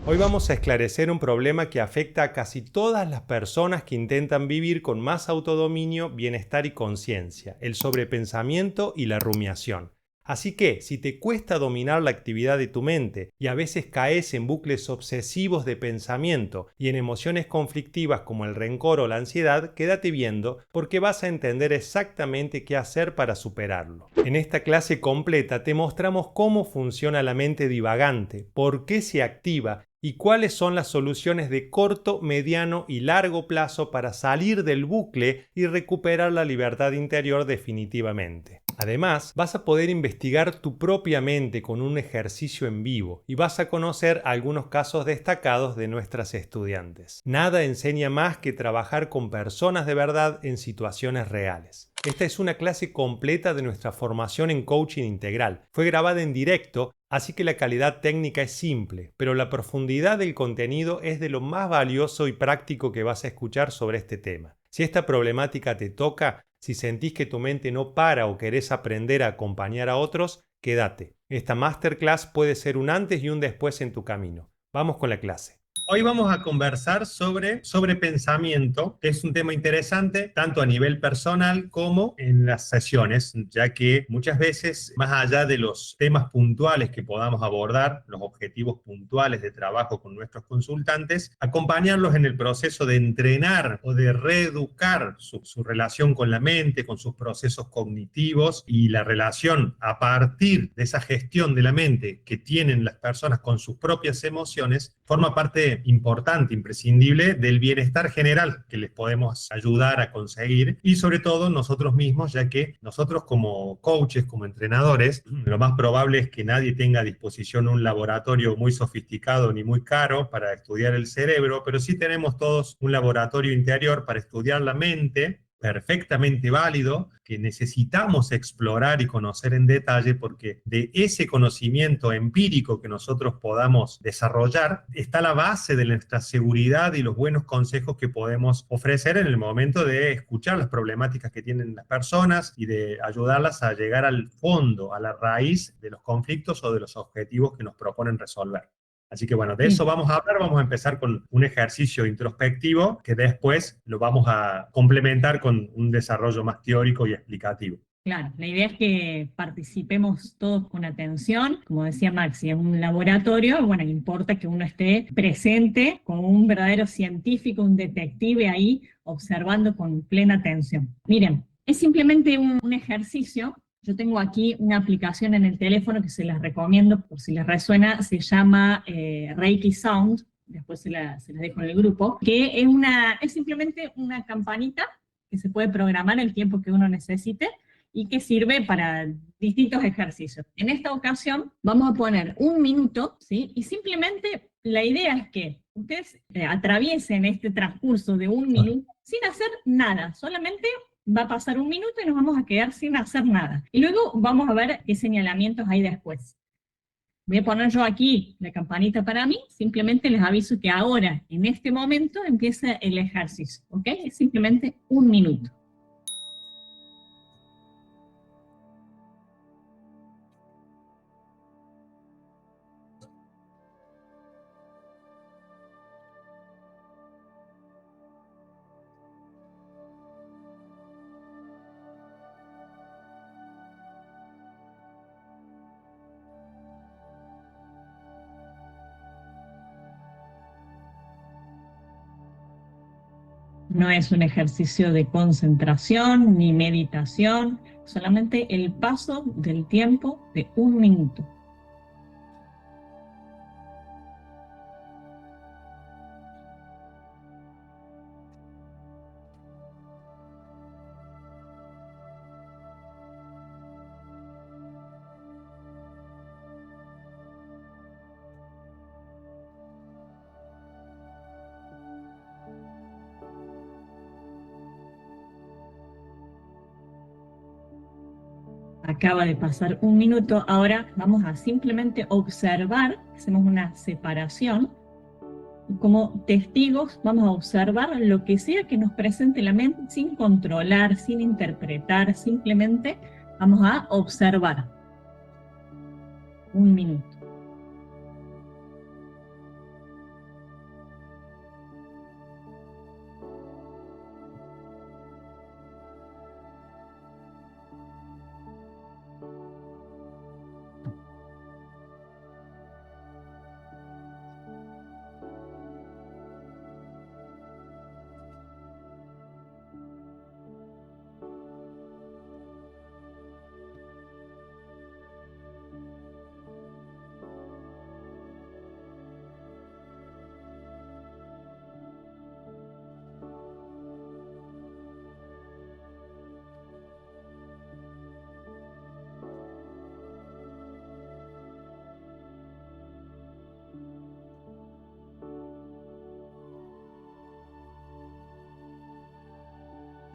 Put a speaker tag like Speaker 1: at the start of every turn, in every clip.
Speaker 1: Hoy vamos a esclarecer un problema que afecta a casi todas las personas que intentan vivir con más autodominio, bienestar y conciencia, el sobrepensamiento y la rumiación. Así que, si te cuesta dominar la actividad de tu mente y a veces caes en bucles obsesivos de pensamiento y en emociones conflictivas como el rencor o la ansiedad, quédate viendo porque vas a entender exactamente qué hacer para superarlo. En esta clase completa te mostramos cómo funciona la mente divagante, por qué se activa y cuáles son las soluciones de corto, mediano y largo plazo para salir del bucle y recuperar la libertad interior definitivamente. Además, vas a poder investigar tu propia mente con un ejercicio en vivo y vas a conocer algunos casos destacados de nuestras estudiantes. Nada enseña más que trabajar con personas de verdad en situaciones reales. Esta es una clase completa de nuestra formación en coaching integral. Fue grabada en directo, así que la calidad técnica es simple, pero la profundidad del contenido es de lo más valioso y práctico que vas a escuchar sobre este tema. Si esta problemática te toca, si sentís que tu mente no para o querés aprender a acompañar a otros, quédate. Esta masterclass puede ser un antes y un después en tu camino. Vamos con la clase. Hoy vamos a conversar sobre pensamiento, que es un tema interesante tanto a nivel personal como en las sesiones, ya que muchas veces, más allá de los temas puntuales que podamos abordar, los objetivos puntuales de trabajo con nuestros consultantes, acompañarlos en el proceso de entrenar o de reeducar su relación con la mente, con sus procesos cognitivos y la relación a partir de esa gestión de la mente que tienen las personas con sus propias emociones, forma parte importante, imprescindible del bienestar general que les podemos ayudar a conseguir y sobre todo nosotros mismos, ya que nosotros como coaches, como entrenadores, lo más probable es que nadie tenga a disposición un laboratorio muy sofisticado ni muy caro para estudiar el cerebro, pero sí tenemos todos un laboratorio interior para estudiar la mente, perfectamente válido, que necesitamos explorar y conocer en detalle porque de ese conocimiento empírico que nosotros podamos desarrollar está la base de nuestra seguridad y los buenos consejos que podemos ofrecer en el momento de escuchar las problemáticas que tienen las personas y de ayudarlas a llegar al fondo, a la raíz de los conflictos o de los objetivos que nos proponen resolver. Así que bueno, de eso vamos a hablar, vamos a empezar con un ejercicio introspectivo que después lo vamos a complementar con un desarrollo más teórico y explicativo.
Speaker 2: Claro, la idea es que participemos todos con atención. Como decía Maxi, es un laboratorio, bueno, importa que uno esté presente como un verdadero científico, un detective ahí, observando con plena atención. Miren, es simplemente un ejercicio. Yo tengo aquí una aplicación en el teléfono que se las recomiendo por si les resuena, se llama Reiki Sound, después se las dejo en el grupo, que es simplemente una campanita que se puede programar el tiempo que uno necesite y que sirve para distintos ejercicios. En esta ocasión vamos a poner un minuto, ¿sí? Y simplemente la idea es que ustedes atraviesen este transcurso de un minuto sin hacer nada, solamente va a pasar un minuto y nos vamos a quedar sin hacer nada. Y luego vamos a ver qué señalamientos hay después. Voy a poner yo aquí la campanita para mí, simplemente les aviso que ahora, en este momento, empieza el ejercicio, ¿ok? Es simplemente un minuto. No es un ejercicio de concentración ni meditación, solamente el paso del tiempo de un minuto. Acaba de pasar un minuto, ahora vamos a simplemente observar, hacemos una separación, y como testigos vamos a observar lo que sea que nos presente la mente sin controlar, sin interpretar, simplemente vamos a observar. Un minuto.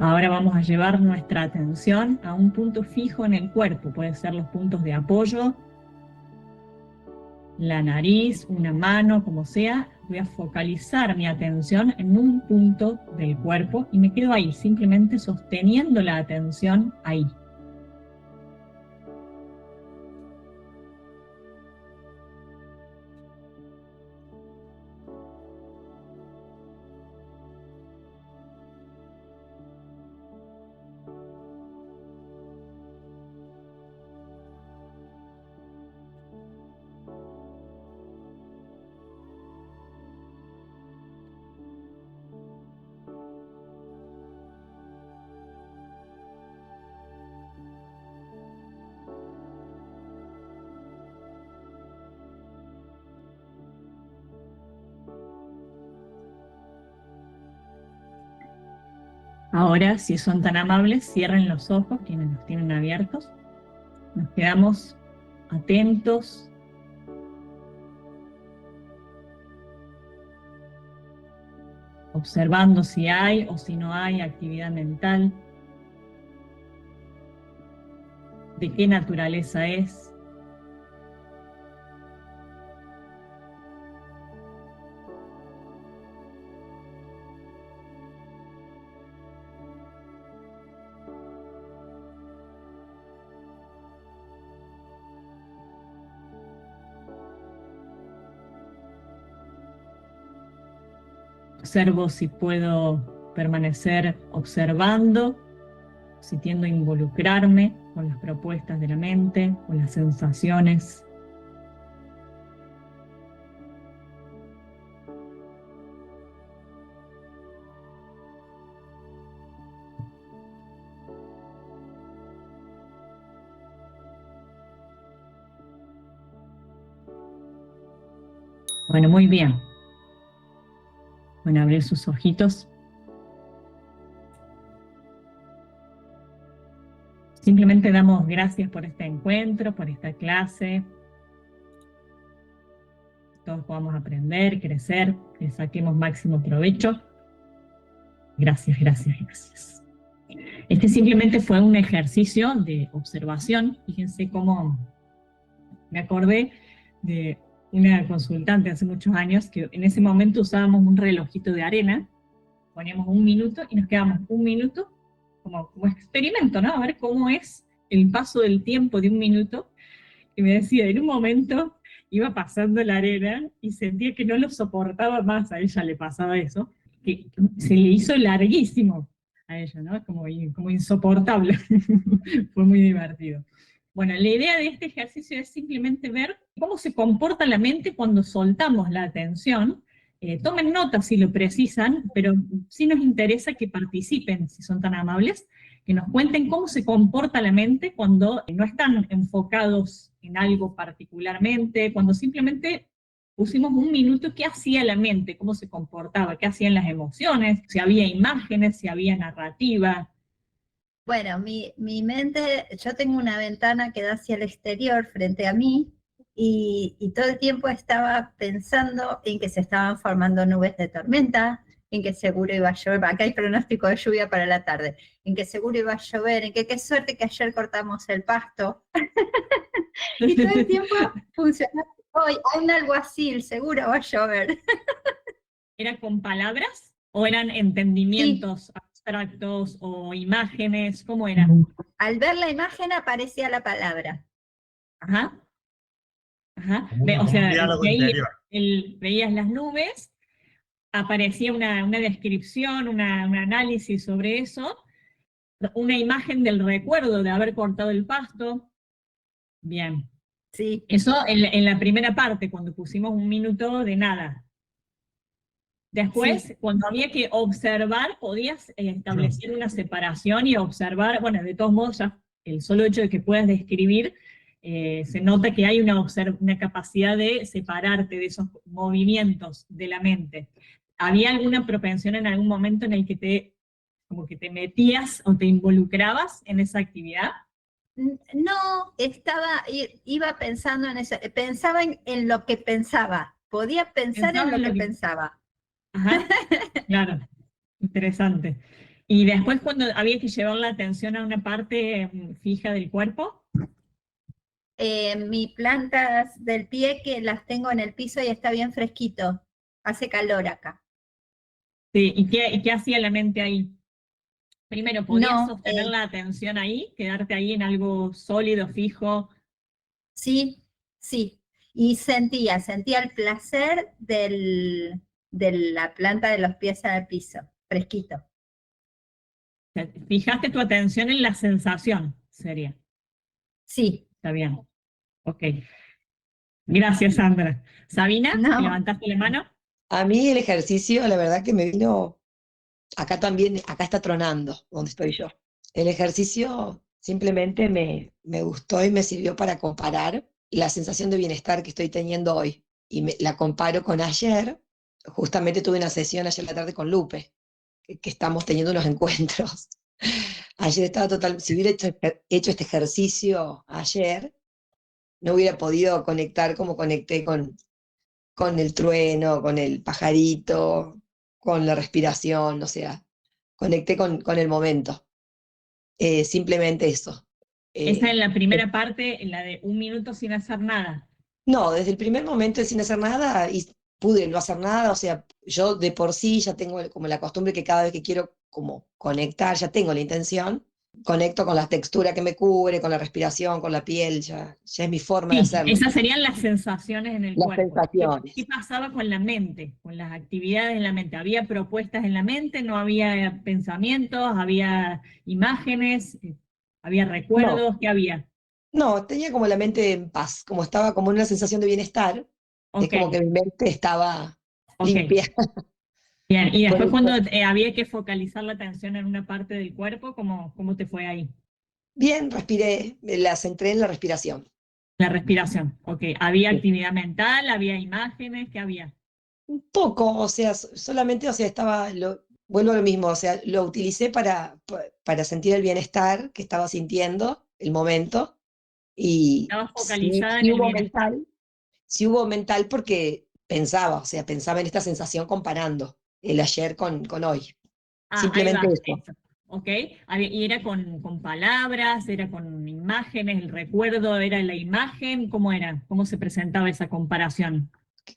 Speaker 2: Ahora vamos a llevar nuestra atención a un punto fijo en el cuerpo. Pueden ser los puntos de apoyo, la nariz, una mano, como sea. Voy a focalizar mi atención en un punto del cuerpo y me quedo ahí, simplemente sosteniendo la atención ahí. Ahora, si son tan amables, cierren los ojos, quienes los tienen abiertos. Nos quedamos atentos, observando si hay o si no hay actividad mental, de qué naturaleza es. Observo si puedo permanecer observando, si tiendo a involucrarme con las propuestas de la mente, con las sensaciones. Bueno, muy bien. Bueno, abrir sus ojitos. Simplemente damos gracias por este encuentro, por esta clase. Todos podamos aprender, crecer, que saquemos máximo provecho. Gracias, gracias, gracias. Este simplemente fue un ejercicio de observación. Fíjense cómo me acordé de una consultante hace muchos años que en ese momento usábamos un relojito de arena, poníamos 1 minuto y nos quedábamos 1 minuto como experimento, ¿no? A ver cómo es el paso del tiempo de 1 minuto. Y me decía, en un momento iba pasando la arena y sentía que no lo soportaba más, a ella le pasaba eso, que se le hizo larguísimo a ella, ¿no? Como insoportable. Fue muy divertido. Bueno, la idea de este ejercicio es simplemente ver cómo se comporta la mente cuando soltamos la atención. Tomen nota si lo precisan, pero sí nos interesa que participen, si son tan amables, que nos cuenten cómo se comporta la mente cuando no están enfocados en algo particularmente, cuando simplemente pusimos 1 minuto, qué hacía la mente, cómo se comportaba, qué hacían las emociones, si había imágenes, si había narrativa.
Speaker 3: Bueno, mi mente, yo tengo una ventana que da hacia el exterior frente a mí y todo el tiempo estaba pensando en que se estaban formando nubes de tormenta, en que seguro iba a llover, acá hay pronóstico de lluvia para la tarde, en que seguro iba a llover, en que qué suerte que ayer cortamos el pasto. Y todo el tiempo funcionaba, hoy hay un alguacil, seguro va a llover.
Speaker 2: ¿Era con palabras o eran entendimientos? Sí. Abstractos o imágenes, ¿cómo era?
Speaker 3: Al ver la imagen aparecía la palabra.
Speaker 2: Ajá. Ajá. O sea, veías las nubes, aparecía una descripción, un análisis sobre eso, una imagen del recuerdo de haber cortado el pasto. Bien.
Speaker 3: Sí.
Speaker 2: Eso en la primera parte, cuando pusimos 1 minuto de nada. Después, sí, cuando había que observar, podías establecer una separación y observar, bueno, de todos modos, ya el solo hecho de que puedas describir, se nota que hay una capacidad de separarte de esos movimientos de la mente. ¿Había alguna propensión en algún momento en el que como que te metías o te involucrabas en esa actividad?
Speaker 3: No, iba pensando en eso, pensaba en lo que pensaba, podía pensar en lo que pensaba.
Speaker 2: Ajá, claro, interesante. Y después cuando había que llevar la atención a una parte fija del cuerpo.
Speaker 3: Mis plantas del pie que las tengo en el piso y está bien fresquito. Hace calor acá.
Speaker 2: Sí, y qué hacía la mente ahí? Primero, ¿podías
Speaker 3: No,
Speaker 2: sostener la atención ahí? ¿Quedarte ahí en algo sólido, fijo?
Speaker 3: sí, sí. Y sentía el placer de la planta de los pies en el piso, fresquito.
Speaker 2: O sea, fijaste tu atención en la sensación, sería.
Speaker 3: Sí,
Speaker 2: Está bien. Ok. Gracias, Sandra. Sabina,
Speaker 3: no,
Speaker 2: ¿levantaste la mano?
Speaker 4: A mí el ejercicio, la verdad que me vino, acá también, acá está tronando donde estoy yo. El ejercicio simplemente me gustó y me sirvió para comparar la sensación de bienestar que estoy teniendo hoy. Y la comparo con ayer. Justamente tuve una sesión ayer en la tarde con Lupe, que estamos teniendo unos encuentros. Ayer estaba total, si hubiera hecho este ejercicio ayer, no hubiera podido conectar como conecté con el trueno, con el pajarito, con la respiración, o sea, conecté con el momento. Simplemente eso.
Speaker 2: Esa es
Speaker 4: Eh,
Speaker 2: la primera parte, la de 1 minuto sin hacer nada.
Speaker 4: no, desde el primer momento sin hacer nada, y pude no hacer nada, o sea, yo de por sí ya tengo como la costumbre que cada vez que quiero como conectar, ya tengo la intención, conecto con la textura que me cubre, con la respiración, con la piel, ya es mi forma de
Speaker 2: Sí,
Speaker 4: hacerlo.
Speaker 2: esas serían las sensaciones en el
Speaker 4: Las
Speaker 2: cuerpo. ¿Qué
Speaker 4: sensaciones.
Speaker 2: pasaba con la mente, con las actividades en la mente? ¿Había propuestas en la mente? ¿No había pensamientos? ¿Había imágenes? ¿Había
Speaker 4: No,
Speaker 2: recuerdos? ¿Qué había?
Speaker 4: no, tenía como la mente en paz, como estaba como en una sensación de bienestar, es
Speaker 2: Ok,
Speaker 4: como que mi mente estaba
Speaker 2: ok.
Speaker 4: limpia.
Speaker 2: Bien, y
Speaker 4: Por
Speaker 2: después
Speaker 4: eso,
Speaker 2: cuando había que focalizar la atención en una parte del cuerpo, ¿cómo te fue ahí?
Speaker 4: bien, respiré, me la centré en la respiración.
Speaker 2: La respiración, ok. ¿Había
Speaker 4: Sí.
Speaker 2: actividad mental? ¿Había imágenes? ¿Qué había?
Speaker 4: Un poco, o sea, solamente, o sea, vuelvo a lo mismo, o sea, lo utilicé para sentir el bienestar que estaba sintiendo, el momento, y
Speaker 2: ¿Estabas focalizada en
Speaker 4: sí
Speaker 2: el
Speaker 4: hubo
Speaker 2: bienestar?
Speaker 4: mental, sí hubo mental porque pensaba, o sea, pensaba en esta sensación comparando el ayer con hoy.
Speaker 2: Ah, ahí
Speaker 4: Simplemente
Speaker 2: va,
Speaker 4: eso.
Speaker 2: eso. ¿Ok? ¿Y era con palabras, era con imágenes, el recuerdo era la imagen? ¿Cómo era? ¿Cómo se presentaba esa comparación?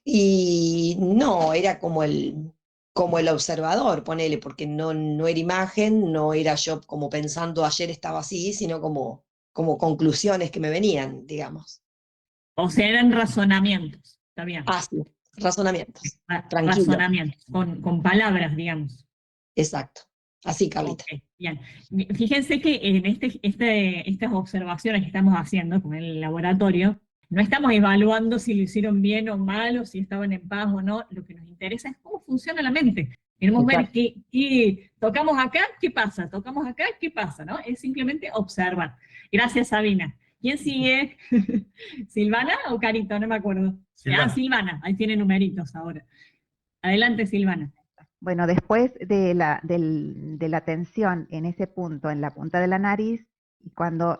Speaker 4: Y no, era como el observador, ponele, porque no era imagen, no era yo como pensando ayer estaba así, sino como conclusiones que me venían, digamos.
Speaker 2: O sea, eran razonamientos, está bien.
Speaker 4: Así, razonamientos. Tranquilo,
Speaker 2: Razonamientos, con palabras, digamos.
Speaker 4: exacto. Así,
Speaker 2: Ok,
Speaker 4: Carlita.
Speaker 2: bien. Fíjense que en estas observaciones que estamos haciendo con el laboratorio, no estamos evaluando si lo hicieron bien o mal, o si estaban en paz o no. Lo que nos interesa es cómo funciona la mente. Queremos ver
Speaker 4: Exacto.
Speaker 2: qué tocamos acá, qué pasa, tocamos acá, qué pasa, ¿no? Es simplemente observar. Gracias, Sabina. ¿Quién sigue? ¿Silvana o Carito? No me acuerdo. Ah,
Speaker 1: Silvana.
Speaker 2: Silvana, ahí tiene numeritos ahora. Adelante, Silvana.
Speaker 5: Bueno, después de la tensión en ese punto, en la punta de la nariz, y cuando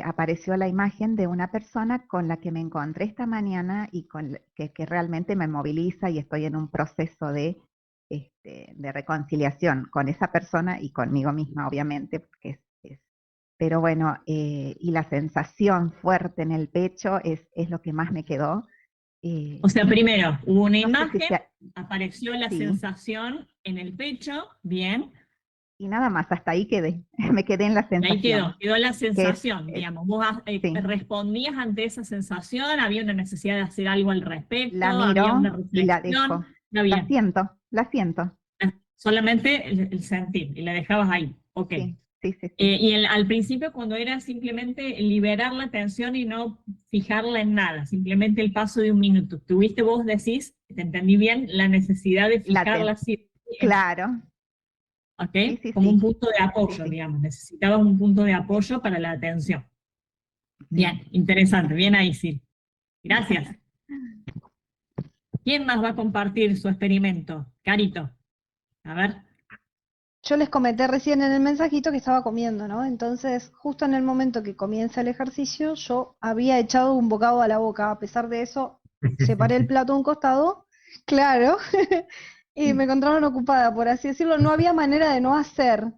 Speaker 5: apareció la imagen de una persona con la que me encontré esta mañana y que realmente me moviliza y estoy en un proceso de reconciliación con esa persona y conmigo misma, obviamente, porque pero bueno, y la sensación fuerte en el pecho es lo que más me quedó.
Speaker 2: O sea, primero, hubo una
Speaker 5: No sé si
Speaker 2: imagen, apareció la
Speaker 5: sí,
Speaker 2: sensación en el pecho, bien,
Speaker 5: y nada más, hasta ahí quedé. Me quedé en la
Speaker 2: y ahí
Speaker 5: sensación,
Speaker 2: quedó la
Speaker 5: que
Speaker 2: sensación, digamos. Vos
Speaker 5: sí,
Speaker 2: respondías ante esa sensación, había una necesidad de hacer algo al respecto,
Speaker 5: la
Speaker 2: había una
Speaker 5: miro y la
Speaker 2: reflexión,
Speaker 5: dejo.
Speaker 2: está bien.
Speaker 5: La siento,
Speaker 2: Solamente el sentir, y la dejabas ahí, ok.
Speaker 5: sí, sí, sí, sí.
Speaker 2: Al principio cuando era simplemente liberar la atención y no fijarla en nada, simplemente el paso de 1 minuto. Tuviste vos, decís, te entendí bien, la necesidad de
Speaker 5: La
Speaker 2: fijarla así,
Speaker 5: claro,
Speaker 2: ¿ok?
Speaker 5: sí, sí,
Speaker 2: Como un
Speaker 5: sí,
Speaker 2: punto de
Speaker 5: sí,
Speaker 2: apoyo,
Speaker 5: sí.
Speaker 2: digamos. Necesitabas un punto de apoyo para la atención.
Speaker 5: Mm.
Speaker 2: Bien, interesante, bien ahí, sí. Gracias. ¿Quién más va a compartir su experimento? Carito, a ver.
Speaker 6: Yo les comenté recién en el mensajito que estaba comiendo, ¿no? Entonces, justo en el momento que comienza el ejercicio, yo había echado un bocado a la boca. A pesar de eso, separé el plato a un costado, claro, y me encontraron ocupada, por así decirlo. No había manera de no hacer.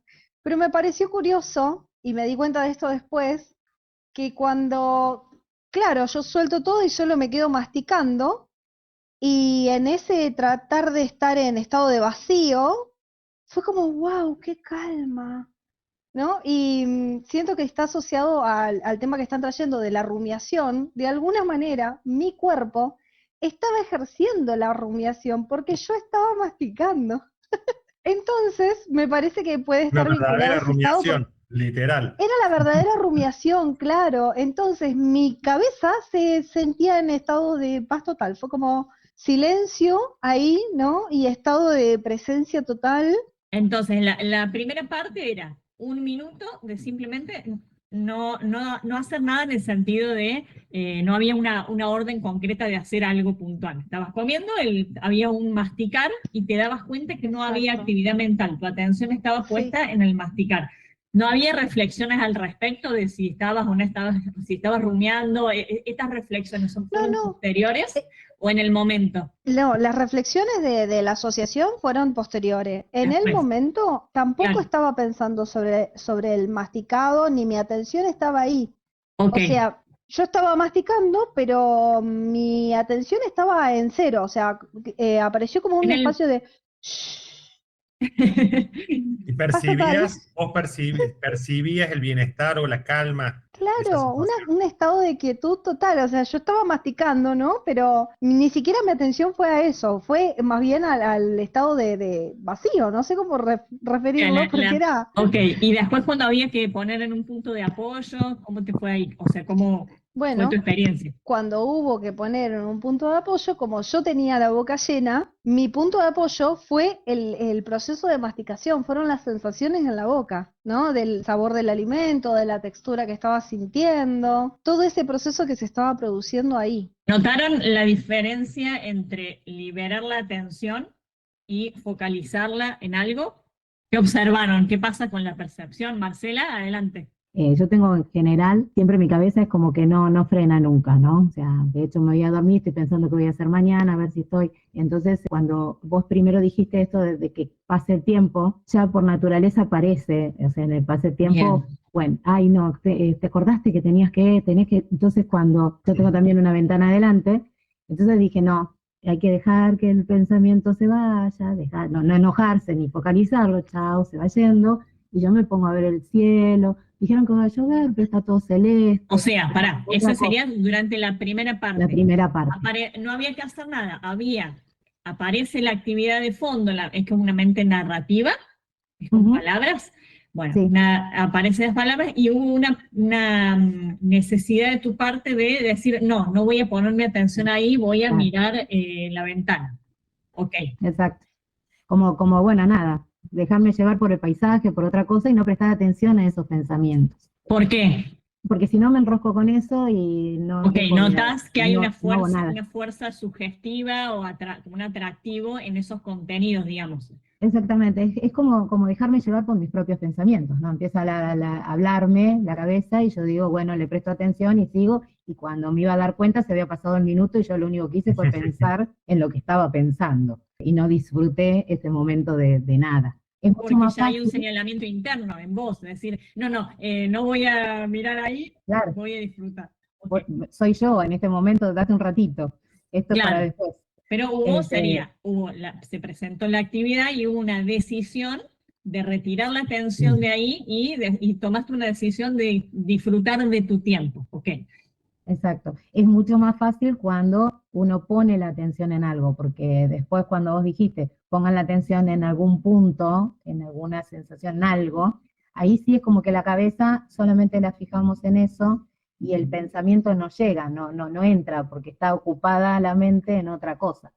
Speaker 6: Pero me pareció curioso, y me di cuenta de esto después, que cuando, claro, yo suelto todo y solo me quedo masticando, y en ese tratar de estar en estado de vacío, fue como, wow, qué calma, ¿no? Y siento que está asociado al tema que están trayendo de la rumiación. De alguna manera, mi cuerpo estaba ejerciendo la rumiación porque yo estaba masticando. Entonces, me parece que puede
Speaker 1: Una
Speaker 6: estar vinculado a
Speaker 1: verdadera
Speaker 6: ese estado porque
Speaker 1: rumiación, literal.
Speaker 6: era la verdadera rumiación, claro. Entonces, mi cabeza se sentía en estado de paz total. Fue como silencio ahí, ¿no? Y estado de presencia total.
Speaker 2: Entonces, la primera parte era 1 minuto de simplemente no hacer nada en el sentido de no había una orden concreta de hacer algo puntual. Estabas comiendo, había un masticar y te dabas cuenta que no había
Speaker 6: Exacto.
Speaker 2: actividad mental, tu atención estaba
Speaker 6: Sí.
Speaker 2: puesta en el masticar. No había reflexiones al respecto de si estabas o no estabas, si estabas rumiando. Estas reflexiones son
Speaker 6: No, no.
Speaker 2: posteriores o en el momento.
Speaker 6: No, las reflexiones de la asociación fueron posteriores. En el
Speaker 2: Después,
Speaker 6: momento tampoco
Speaker 2: claro.
Speaker 6: estaba pensando sobre el masticado, ni mi atención estaba ahí.
Speaker 2: Ok.
Speaker 6: O sea, yo estaba masticando, pero mi atención estaba en cero. O sea, apareció como un
Speaker 2: En el-
Speaker 6: espacio de...
Speaker 1: ¿Y
Speaker 6: paz total.
Speaker 1: percibías el bienestar o la calma de esa
Speaker 6: Claro,
Speaker 1: situación?
Speaker 6: un estado de quietud total, o sea, yo estaba masticando, ¿no? Pero ni siquiera mi atención fue a eso, fue más bien al estado de vacío, no sé cómo referirlo, porque era,
Speaker 2: Ok, y después cuando había que poner en un punto de apoyo, ¿cómo te fue ahí? O sea, ¿cómo fue tu
Speaker 6: bueno,
Speaker 2: experiencia?
Speaker 6: cuando hubo que poner en un punto de apoyo, como yo tenía la boca llena, mi punto de apoyo fue el proceso de masticación, fueron las sensaciones en la boca, ¿no? Del sabor del alimento, de la textura que estaba sintiendo, todo ese proceso que se estaba produciendo ahí.
Speaker 2: ¿Notaron la diferencia entre liberar la atención y focalizarla en algo? ¿Qué observaron? ¿Qué pasa con la percepción? Marcela, adelante.
Speaker 7: Yo tengo en general, siempre mi cabeza es como que no frena nunca, ¿no? O sea, de hecho me voy a dormir, estoy pensando qué voy a hacer mañana, a ver si estoy. Entonces, cuando vos primero dijiste esto de que pase el tiempo, ya por naturaleza aparece, o sea, en el pase el tiempo,
Speaker 2: Bien.
Speaker 7: bueno, ay no, te acordaste que tenés que, entonces cuando yo tengo también una ventana adelante, entonces dije, no, hay que dejar que el pensamiento se vaya, no enojarse ni focalizarlo, chao, se va yendo, y yo me pongo a ver el cielo. Dijeron que va a llover, pero está todo celeste.
Speaker 2: O sea, pará,
Speaker 7: Otra
Speaker 2: esa sería durante la primera
Speaker 7: la
Speaker 2: parte.
Speaker 7: primera parte.
Speaker 2: No había que hacer nada, aparece la actividad de fondo, es como una mente narrativa, es con
Speaker 7: Ujú.
Speaker 2: palabras. Bueno,
Speaker 7: Sí.
Speaker 2: aparecen las palabras y hubo una necesidad de tu parte de decir, no voy a poner mi atención ahí, voy a
Speaker 7: Claro.
Speaker 2: mirar la ventana. Ok.
Speaker 7: Exacto. Como, bueno, nada, dejarme llevar por el paisaje, por otra cosa y no prestar atención a esos pensamientos.
Speaker 2: ¿Por qué?
Speaker 7: Porque si no me enrosco con eso y no
Speaker 2: Ok,
Speaker 7: dejo
Speaker 2: notas que hay
Speaker 7: no hago nada.
Speaker 2: una fuerza sugestiva o un atractivo en esos contenidos, digamos.
Speaker 7: Exactamente, es como dejarme llevar por mis propios pensamientos, ¿no? Empieza a hablarme la cabeza y yo digo, bueno, le presto atención y sigo, y cuando me iba a dar cuenta se había pasado el minuto y yo lo único que hice fue pensar en lo que estaba pensando y no disfruté ese momento de nada. Es mucho
Speaker 2: Porque
Speaker 7: más
Speaker 2: ya hay un
Speaker 7: fácil,
Speaker 2: señalamiento interno en vos, es decir, no voy a mirar ahí,
Speaker 7: claro,
Speaker 2: voy a disfrutar. Ok,
Speaker 7: soy yo en este momento, date un ratito, esto es para
Speaker 2: claro.
Speaker 7: después.
Speaker 2: Pero se presentó la actividad y hubo una decisión de retirar la atención de ahí y tomaste una decisión de disfrutar de tu tiempo. Ok.
Speaker 7: Exacto. Es mucho más fácil cuando uno pone la atención en algo, porque después cuando vos dijiste, pongan la atención en algún punto, en alguna sensación, en algo, ahí sí es como que la cabeza solamente la fijamos en eso y el pensamiento no llega, no entra, porque está ocupada la mente en otra cosa.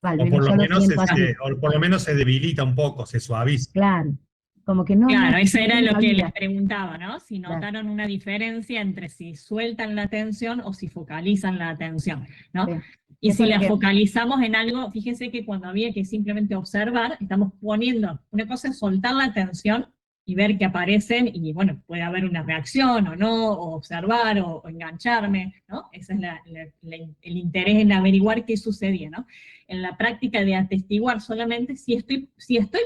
Speaker 7: Al
Speaker 1: O por
Speaker 7: menos
Speaker 1: lo
Speaker 7: yo lo
Speaker 1: menos
Speaker 7: siento así,
Speaker 1: o por lo menos se debilita un poco, se suaviza.
Speaker 7: claro. Como que no
Speaker 2: Claro, eso era
Speaker 7: tiene
Speaker 2: lo que les
Speaker 7: cabida.
Speaker 2: preguntaba, ¿no? Si
Speaker 7: Claro.
Speaker 2: notaron una diferencia entre si sueltan la atención o si focalizan la atención, ¿no?
Speaker 7: Sí.
Speaker 2: Y
Speaker 7: Es
Speaker 2: si la
Speaker 7: porque-
Speaker 2: focalizamos en algo, fíjense que cuando había que simplemente observar, estamos poniendo, una cosa es soltar la atención y ver que aparecen, y bueno, puede haber una reacción o no, o observar o engancharme, ¿no? Ese es el interés en averiguar qué sucedía, ¿no? En la práctica de atestiguar solamente si estoy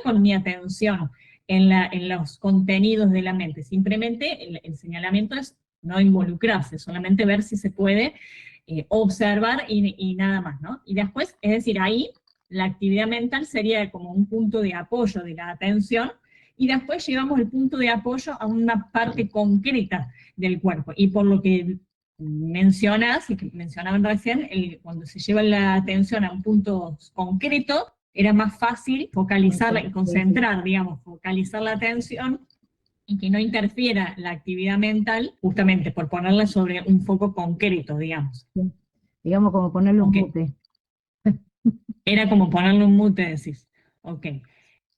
Speaker 2: con mi atención en los contenidos de la mente. Simplemente el señalamiento es no involucrarse, solamente ver si se puede observar y nada más, ¿no? Y después, es decir, ahí la actividad mental sería como un punto de apoyo de la atención, y después llevamos el punto de apoyo a una parte concreta del cuerpo. Y por lo que mencionas, y que mencionaban recién, cuando se lleva la atención a un punto concreto, era más fácil focalizarla y concentrar, digamos, focalizar la atención y que no interfiera la actividad mental, justamente por ponerla sobre un foco concreto, digamos.
Speaker 7: Digamos como ponerle un
Speaker 2: Ok.
Speaker 7: mute.
Speaker 2: Era como ponerle un mute, decís. Ok.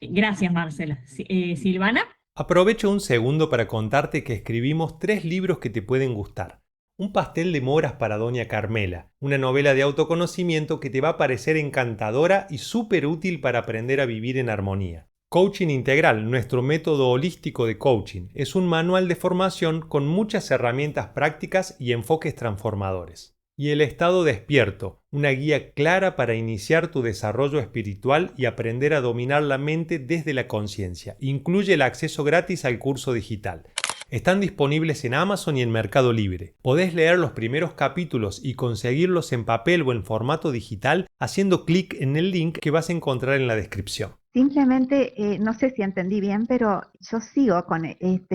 Speaker 2: Gracias, Marcela. Silvana.
Speaker 1: Aprovecho un segundo para contarte que escribimos 3 libros que te pueden gustar. Un pastel de moras para Doña Carmela, una novela de autoconocimiento que te va a parecer encantadora y súper útil para aprender a vivir en armonía. Coaching Integral, nuestro método holístico de coaching, es un manual de formación con muchas herramientas prácticas y enfoques transformadores. Y El Estado Despierto, una guía clara para iniciar tu desarrollo espiritual y aprender a dominar la mente desde la conciencia. Incluye el acceso gratis al curso digital. Están disponibles en Amazon y en Mercado Libre. Podés leer los primeros capítulos y conseguirlos en papel o en formato digital haciendo clic en el link que vas a encontrar en la descripción.
Speaker 5: Simplemente, no sé si entendí bien, pero yo sigo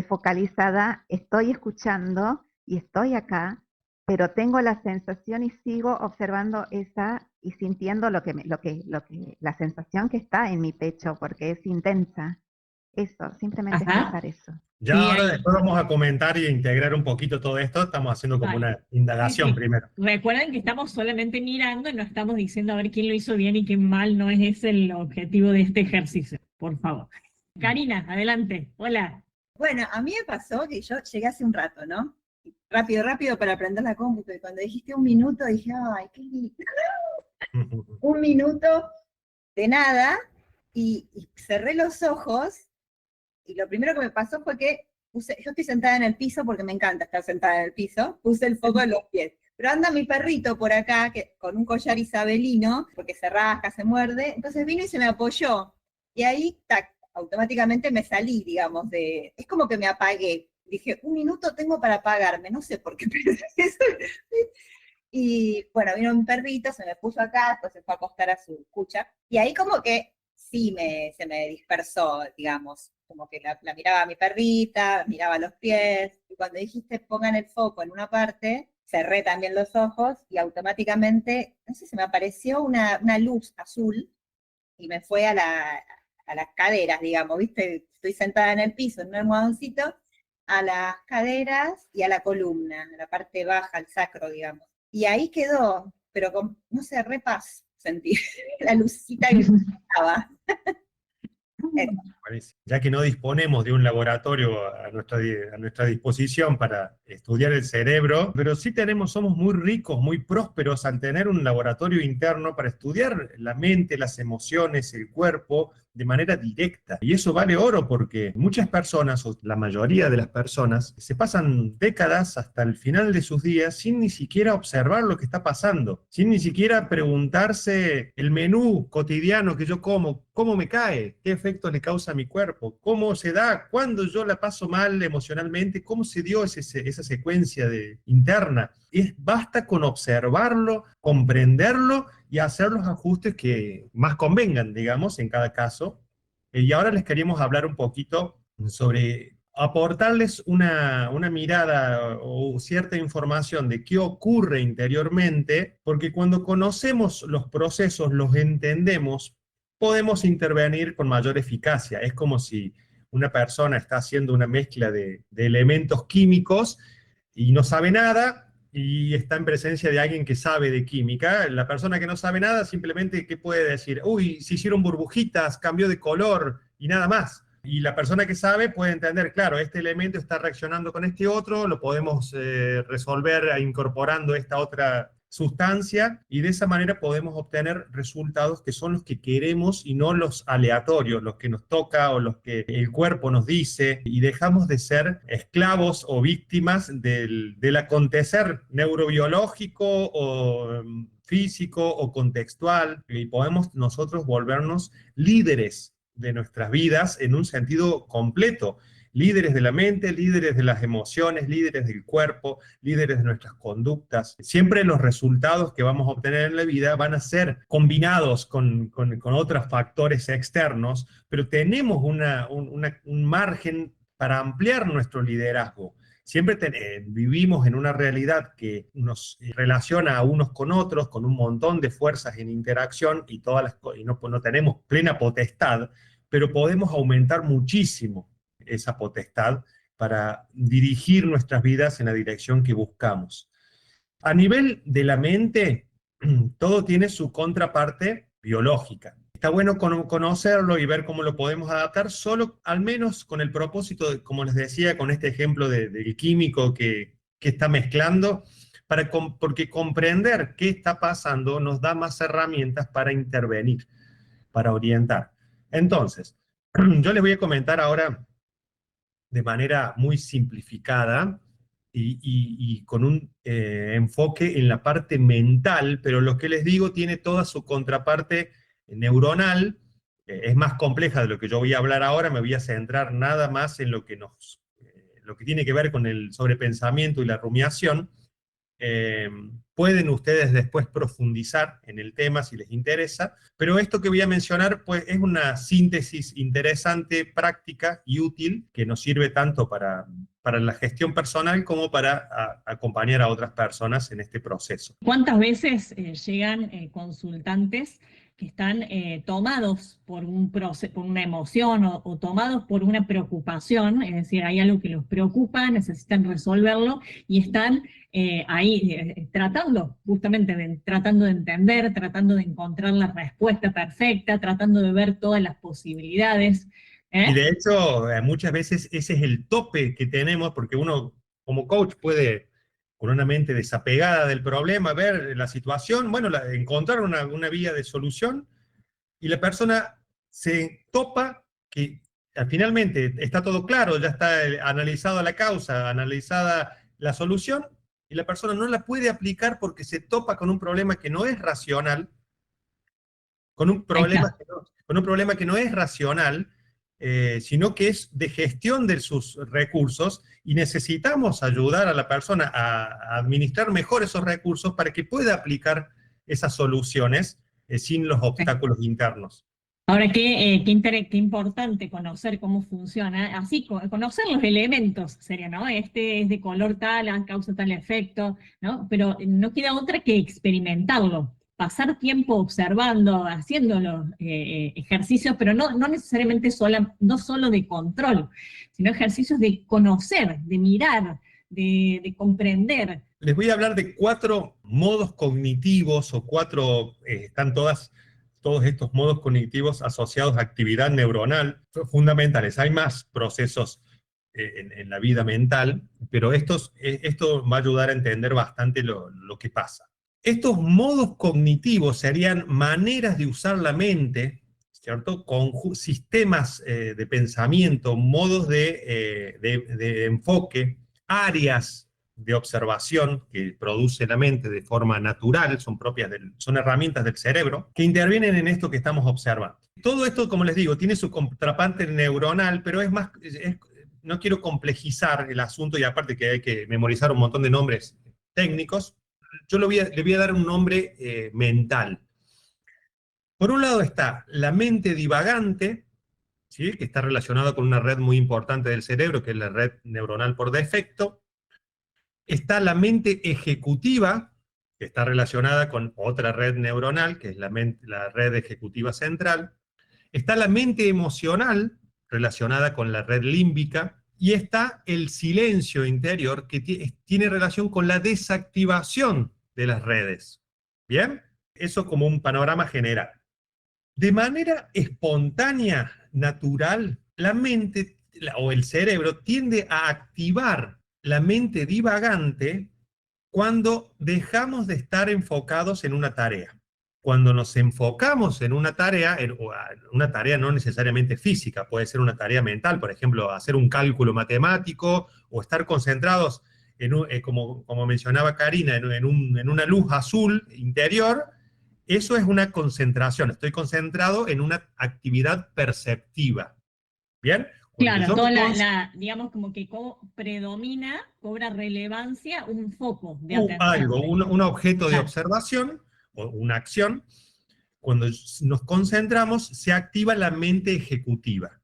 Speaker 5: focalizada, estoy escuchando y estoy acá, pero tengo la sensación y sigo observando esa y sintiendo la sensación que está en mi pecho, porque es intensa. Eso, simplemente expresar eso.
Speaker 8: Ya
Speaker 2: Sí,
Speaker 8: ahora
Speaker 2: ahí.
Speaker 8: después vamos a comentar y integrar un poquito todo esto. Estamos haciendo como
Speaker 2: Vale.
Speaker 8: una indagación
Speaker 2: Sí, sí.
Speaker 8: primero.
Speaker 2: Recuerden que estamos solamente mirando y no estamos diciendo a ver quién lo hizo bien y quién mal. No es ese el objetivo de este ejercicio, por favor. Karina, adelante. Hola.
Speaker 9: Bueno, a mí me pasó que yo llegué hace un rato, ¿no? Rápido para aprender la cómputo, y cuando dijiste un minuto dije, ay, qué lindo. Un minuto de nada, y cerré los ojos, y lo primero que me pasó fue que yo estoy sentada en el piso porque me encanta estar sentada en el piso, puse el foco en los pies. Pero anda mi perrito por acá con un collar isabelino, porque se rasca, se muerde, entonces vino y se me apoyó. Y ahí, tac, automáticamente me salí, digamos, es como que me apagué. Dije, un minuto tengo para apagarme, no sé por qué pensé eso. Y bueno, vino mi perrito, se me puso acá, después se fue a acostar a su cucha. Y ahí como que sí se me dispersó, digamos. Como que la miraba a mi perrita, miraba los pies. Y cuando dijiste pongan el foco en una parte, cerré también los ojos y automáticamente, no sé, se me apareció una luz azul y me fue a las caderas, digamos, ¿viste? Estoy sentada en el piso, en un almohadoncito, a las caderas y a la columna, a la parte baja, al sacro, digamos. Y ahí quedó, pero no sé, repaz sentí la lucita que estaba.
Speaker 8: Ya que no disponemos de un laboratorio a nuestra disposición para estudiar el cerebro, pero sí somos muy ricos, muy prósperos al tener un laboratorio interno para estudiar la mente, las emociones, el cuerpo, de manera directa. Y eso vale oro porque muchas personas, o la mayoría de las personas, se pasan décadas hasta el final de sus días sin ni siquiera observar lo que está pasando, sin ni siquiera preguntarse el menú cotidiano que yo como, cómo me cae, qué efectos le causa a mi cuerpo, cómo se da, cuando yo la paso mal emocionalmente, cómo se dio esa secuencia interna. Basta con observarlo, comprenderlo y hacer los ajustes que más convengan, digamos, en cada caso. Y ahora les queríamos hablar un poquito sobre aportarles una mirada o cierta información de qué ocurre interiormente, porque cuando conocemos los procesos, los entendemos, podemos intervenir con mayor eficacia. Es como si una persona está haciendo una mezcla de elementos químicos y no sabe nada, y está en presencia de alguien que sabe de química. La persona que no sabe nada simplemente, ¿qué puede decir? Uy, se hicieron burbujitas, cambió de color y nada más. Y la persona que sabe puede entender, claro, este elemento está reaccionando con este otro, lo podemos resolver incorporando esta otra sustancia, y de esa manera podemos obtener resultados que son los que queremos y no los aleatorios, los que nos toca o los que el cuerpo nos dice, y dejamos de ser esclavos o víctimas del acontecer neurobiológico o físico o contextual, y podemos nosotros volvernos líderes de nuestras vidas en un sentido completo. Líderes de la mente, líderes de las emociones, líderes del cuerpo, líderes de nuestras conductas. Siempre los resultados que vamos a obtener en la vida van a ser combinados con otros factores externos, pero tenemos un margen para ampliar nuestro liderazgo. Siempre vivimos en una realidad que nos relaciona a unos con otros, con un montón de fuerzas en interacción y no tenemos plena potestad, pero podemos aumentar muchísimo esa potestad para dirigir nuestras vidas en la dirección que buscamos. A nivel de la mente, todo tiene su contraparte biológica. Está bueno conocerlo y ver cómo lo podemos adaptar, solo al menos con el propósito, como les decía, con este ejemplo del químico que está mezclando, porque comprender qué está pasando nos da más herramientas para intervenir, para orientar. Entonces, yo les voy a comentar ahora de manera muy simplificada y con un enfoque en la parte mental, pero lo que les digo tiene toda su contraparte neuronal, es más compleja de lo que yo voy a hablar ahora, me voy a centrar nada más en lo que tiene que ver con el sobrepensamiento y la rumiación. Pueden ustedes después profundizar en el tema si les interesa, pero esto que voy a mencionar pues, es una síntesis interesante, práctica y útil, que nos sirve tanto para la gestión personal como para acompañar a otras personas en este proceso.
Speaker 2: ¿Cuántas veces llegan consultantes que están tomados por por una emoción o tomados por una preocupación, es decir, hay algo que los preocupa, necesitan resolverlo y están ahí tratando de entender, tratando de encontrar la respuesta perfecta, tratando de ver todas las posibilidades?
Speaker 8: Y de hecho, muchas veces ese es el tope que tenemos, porque uno como coach puede, con una mente desapegada del problema, ver la situación, bueno, encontrar una vía de solución, y la persona se topa que finalmente está todo claro, ya está analizada la causa, analizada la solución, y la persona no la puede aplicar porque se topa con un problema que no es racional, con un problema que no es racional, sino que es de gestión de sus recursos, y necesitamos ayudar a la persona a administrar mejor esos recursos para que pueda aplicar esas soluciones sin los obstáculos internos.
Speaker 2: Ahora, qué importante conocer cómo funciona, así conocer los elementos, sería, ¿no? Este es de color tal, causa tal efecto, ¿no? Pero no queda otra que experimentarlo, pasar tiempo observando, haciendo los ejercicios, pero no necesariamente no solo de control, sino ejercicios de conocer, de mirar, de comprender.
Speaker 8: Les voy a hablar de 4 modos cognitivos, están todos estos modos cognitivos asociados a actividad neuronal, fundamentales. Hay más procesos en la vida mental, pero esto va a ayudar a entender bastante lo que pasa. Estos modos cognitivos serían maneras de usar la mente, ¿cierto? Con sistemas de pensamiento, modos de enfoque, áreas de observación que produce la mente de forma natural, son herramientas del cerebro, que intervienen en esto que estamos observando. Todo esto, como les digo, tiene su contraparte neuronal, pero no quiero complejizar el asunto, y aparte que hay que memorizar un montón de nombres técnicos, yo le voy a dar un nombre mental. Por un lado está la mente divagante, ¿sí? Que está relacionada con una red muy importante del cerebro, que es la red neuronal por defecto. Está la mente ejecutiva, que está relacionada con otra red neuronal, que es la red ejecutiva central. Está la mente emocional, relacionada con la red límbica. Y está el silencio interior, que tiene relación con la desactivación de las redes. ¿Bien? Eso como un panorama general. De manera espontánea, natural, la mente o el cerebro tiende a activar la mente divagante cuando dejamos de estar enfocados en una tarea. Cuando nos enfocamos en una tarea no necesariamente física, puede ser una tarea mental, por ejemplo, hacer un cálculo matemático o estar concentrados, como mencionaba Karina, en una luz azul interior, Eso es una concentración, estoy concentrado en una actividad perceptiva. ¿Bien? Cuando
Speaker 2: Claro,
Speaker 8: yo
Speaker 2: toda
Speaker 8: me
Speaker 2: digamos como que predomina, cobra relevancia un foco de atención.
Speaker 8: algo, un objeto de
Speaker 2: Claro.
Speaker 8: observación o una acción, cuando nos concentramos, se activa la mente ejecutiva.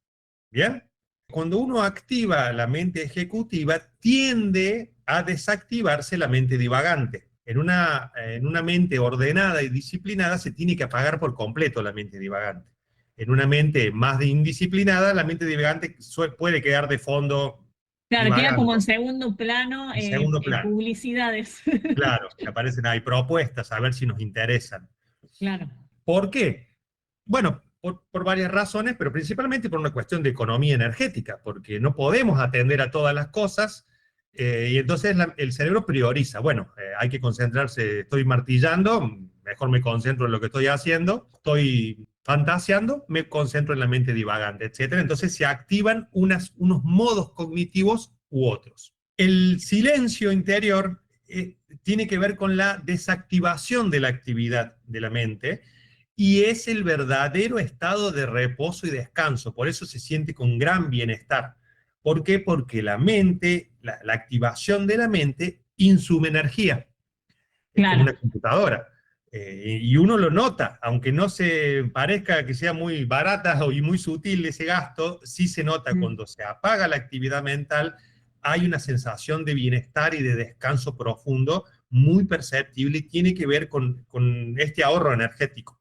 Speaker 8: ¿Bien? Cuando uno activa la mente ejecutiva, tiende a desactivarse la mente divagante. En una mente ordenada y disciplinada se tiene que apagar por completo la mente divagante. En una mente más indisciplinada, la mente divagante puede quedar de fondo.
Speaker 2: Claro, queda como en
Speaker 8: divagando.
Speaker 2: segundo plano,
Speaker 8: En segundo plano.
Speaker 2: publicidades.
Speaker 8: Claro, que aparecen ahí propuestas, a ver si nos interesan.
Speaker 2: Claro.
Speaker 8: ¿Por qué? Bueno, por varias razones, pero principalmente por una cuestión de economía energética, porque no podemos atender a todas las cosas, y entonces el cerebro prioriza. Bueno, hay que concentrarse, estoy martillando, mejor me concentro en lo que estoy haciendo, estoy fantaseando, me concentro en la mente divagante, etc. Entonces se activan unos modos cognitivos u otros. El silencio interior tiene que ver con la desactivación de la actividad de la mente, y es el verdadero estado de reposo y descanso. Por eso se siente con gran bienestar. ¿Por qué? Porque la mente, la activación de la mente, insume energía. Es como una computadora. Y uno lo nota, aunque no se parezca que sea muy barata y muy sutil ese gasto, sí se nota cuando se apaga la actividad mental, hay una sensación de bienestar y de descanso profundo muy perceptible, y tiene que ver con este ahorro energético.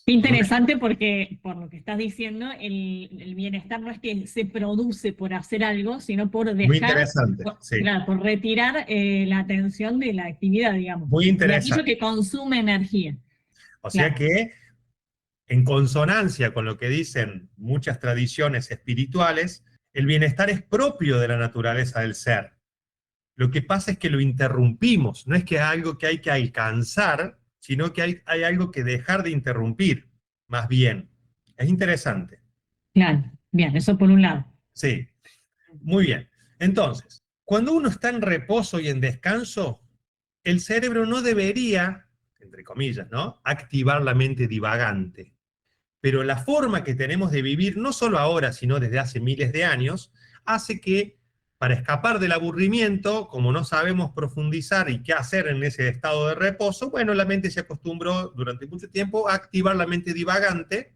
Speaker 2: Interesante, porque por lo que estás diciendo, el bienestar no es que se produce por hacer algo, sino por dejar,
Speaker 8: muy interesante, sí.
Speaker 2: Claro, por retirar la atención de la actividad, digamos.
Speaker 8: Muy interesante.
Speaker 2: De aquello que consume energía.
Speaker 8: O sea que, en consonancia con lo que dicen muchas tradiciones espirituales, el bienestar es propio de la naturaleza del ser. Lo que pasa es que lo interrumpimos, no es que es algo que hay que alcanzar, sino que hay algo que dejar de interrumpir, más bien. Es interesante.
Speaker 2: Claro, bien, eso por un lado.
Speaker 8: Sí, muy bien. Entonces, cuando uno está en reposo y en descanso, el cerebro no debería, entre comillas, ¿no?, activar la mente divagante. Pero la forma que tenemos de vivir, no solo ahora, sino desde hace miles de años, hace que, para escapar del aburrimiento, como no sabemos profundizar y qué hacer en ese estado de reposo, bueno, la mente se acostumbró durante mucho tiempo a activar la mente divagante,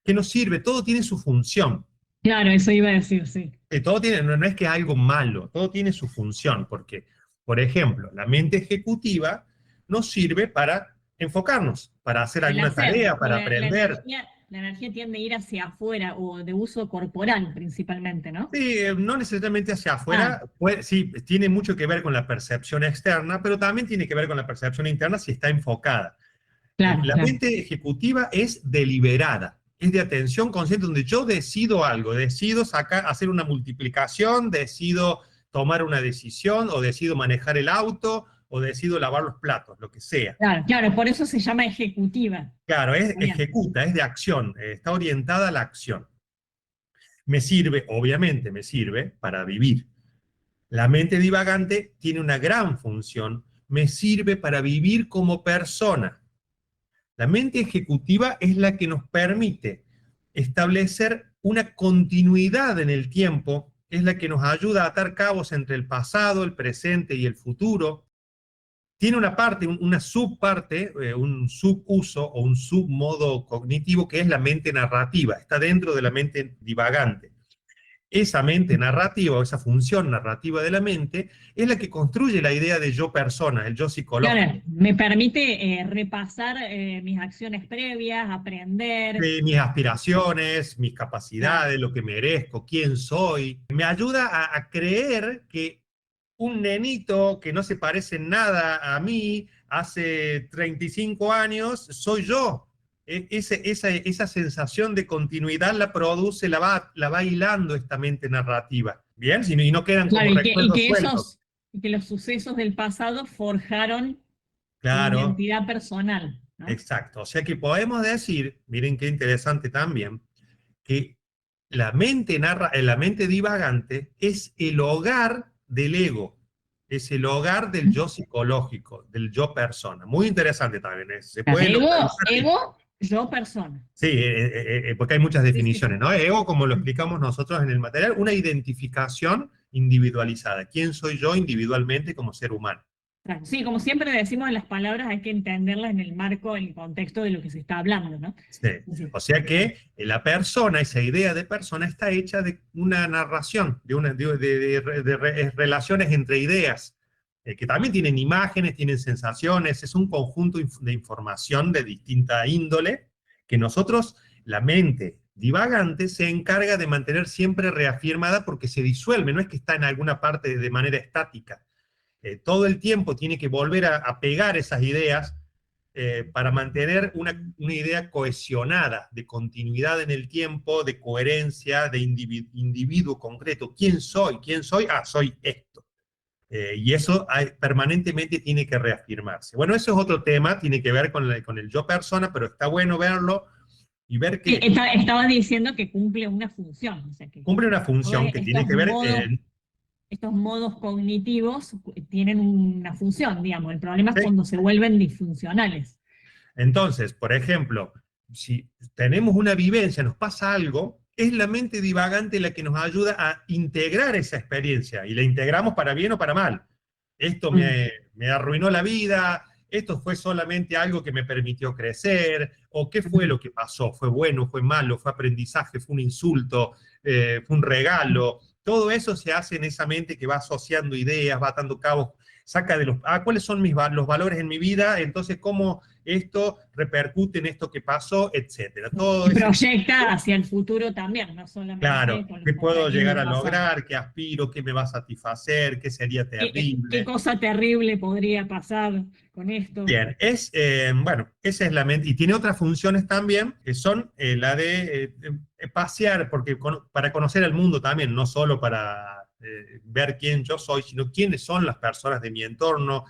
Speaker 8: que nos sirve, todo tiene su función.
Speaker 2: Claro, eso iba a decir, sí.
Speaker 8: Todo tiene, no es que es algo malo, todo tiene su función, porque, por ejemplo, la mente ejecutiva nos sirve para enfocarnos, para hacer alguna tarea, para aprender.
Speaker 2: La energía tiende a ir hacia afuera, o de uso corporal principalmente, ¿no?
Speaker 8: Sí, no necesariamente hacia afuera, sí, tiene mucho que ver con la percepción externa, pero también tiene que ver con la percepción interna si está enfocada.
Speaker 2: Claro,
Speaker 8: la mente ejecutiva es deliberada, es de atención consciente, donde yo decido algo, decido hacer una multiplicación, decido tomar una decisión, o decido manejar el auto, o decido lavar los platos, lo que sea.
Speaker 2: Claro, por eso se llama ejecutiva.
Speaker 8: Claro, ejecuta, es de acción, está orientada a la acción. Me sirve, obviamente me sirve para vivir. La mente divagante tiene una gran función, me sirve para vivir como persona. La mente ejecutiva es la que nos permite establecer una continuidad en el tiempo, es la que nos ayuda a atar cabos entre el pasado, el presente y el futuro. Tiene una parte, una subparte, un subuso o un submodo cognitivo, que es la mente narrativa, está dentro de la mente divagante. Esa mente narrativa, o esa función narrativa de la mente, es la que construye la idea de yo persona, el yo psicológico.
Speaker 2: Claro, me permite repasar mis acciones previas, aprender.
Speaker 8: Mis aspiraciones, mis capacidades, lo que merezco, quién soy. Me ayuda a creer que un nenito que no se parece en nada a mí hace 35 años, soy yo. Esa sensación de continuidad la produce, la va hilando esta mente narrativa. ¿Bien? Y no quedan como recuerdos sueltos.
Speaker 2: Y que los sucesos del pasado forjaron una identidad personal, ¿no?
Speaker 8: Exacto. O sea que podemos decir, miren qué interesante también, que la mente divagante es el hogar del ego. es el hogar del yo psicológico, del yo persona. Muy interesante también. Se puede
Speaker 2: Ego, yo persona.
Speaker 8: Sí, porque hay muchas
Speaker 2: Sí,
Speaker 8: definiciones, ¿no? Ego, como lo explicamos nosotros en el material, una identificación individualizada. ¿Quién soy yo individualmente como ser humano?
Speaker 2: Claro, sí, como siempre decimos, las palabras hay que entenderlas en el marco, en el contexto de lo que se está hablando, ¿no?
Speaker 8: Sí.
Speaker 2: Sí.
Speaker 8: O sea que la persona, esa idea de persona, está hecha de una narración, de relaciones entre ideas, que también tienen imágenes, tienen sensaciones, es un conjunto de información de distinta índole, que nosotros, la mente divagante, se encarga de mantener siempre reafirmada porque se disuelve, no es que está en alguna parte de manera estática. Todo el tiempo tiene que volver a pegar esas ideas para mantener una idea cohesionada, de continuidad en el tiempo, de coherencia, de individuo concreto. ¿Quién soy? ¿Quién soy? Ah, soy esto. Y eso permanentemente tiene que reafirmarse. Bueno, eso es otro tema, tiene que ver con el yo persona, pero está bueno verlo y ver que
Speaker 2: Estaba diciendo que cumple una función. O sea, que
Speaker 8: cumple una función que tiene que ver...
Speaker 2: estos modos cognitivos tienen una función, digamos. El problema es
Speaker 8: Sí.
Speaker 2: cuando se vuelven disfuncionales.
Speaker 8: Entonces, por ejemplo, si tenemos una vivencia, nos pasa algo, es la mente divagante la que nos ayuda a integrar esa experiencia, y la integramos para bien o para mal. Esto me arruinó la vida, esto fue solamente algo que me permitió crecer, o qué fue lo que pasó, fue bueno, fue malo, fue aprendizaje, fue un insulto, fue un regalo. Todo eso se hace en esa mente que va asociando ideas, va atando cabos, saca de ¿cuáles son los valores en mi vida? Entonces, ¿cómo esto repercute en esto que pasó? Etcétera. Todo
Speaker 2: y proyecta hacia el futuro también, no solamente
Speaker 8: claro,
Speaker 2: con
Speaker 8: ¿qué
Speaker 2: los
Speaker 8: puedo
Speaker 2: contenidos
Speaker 8: llegar a
Speaker 2: del pasado.
Speaker 8: lograr? ¿Qué aspiro? ¿Qué me va a satisfacer? ¿Qué sería terrible?
Speaker 2: ¿Qué cosa terrible podría pasar con esto?
Speaker 8: Bien, bueno, esa es la mente, y tiene otras funciones también, que son la de pasear, porque para conocer el mundo también, no solo para ver quién yo soy, sino quiénes son las personas de mi entorno,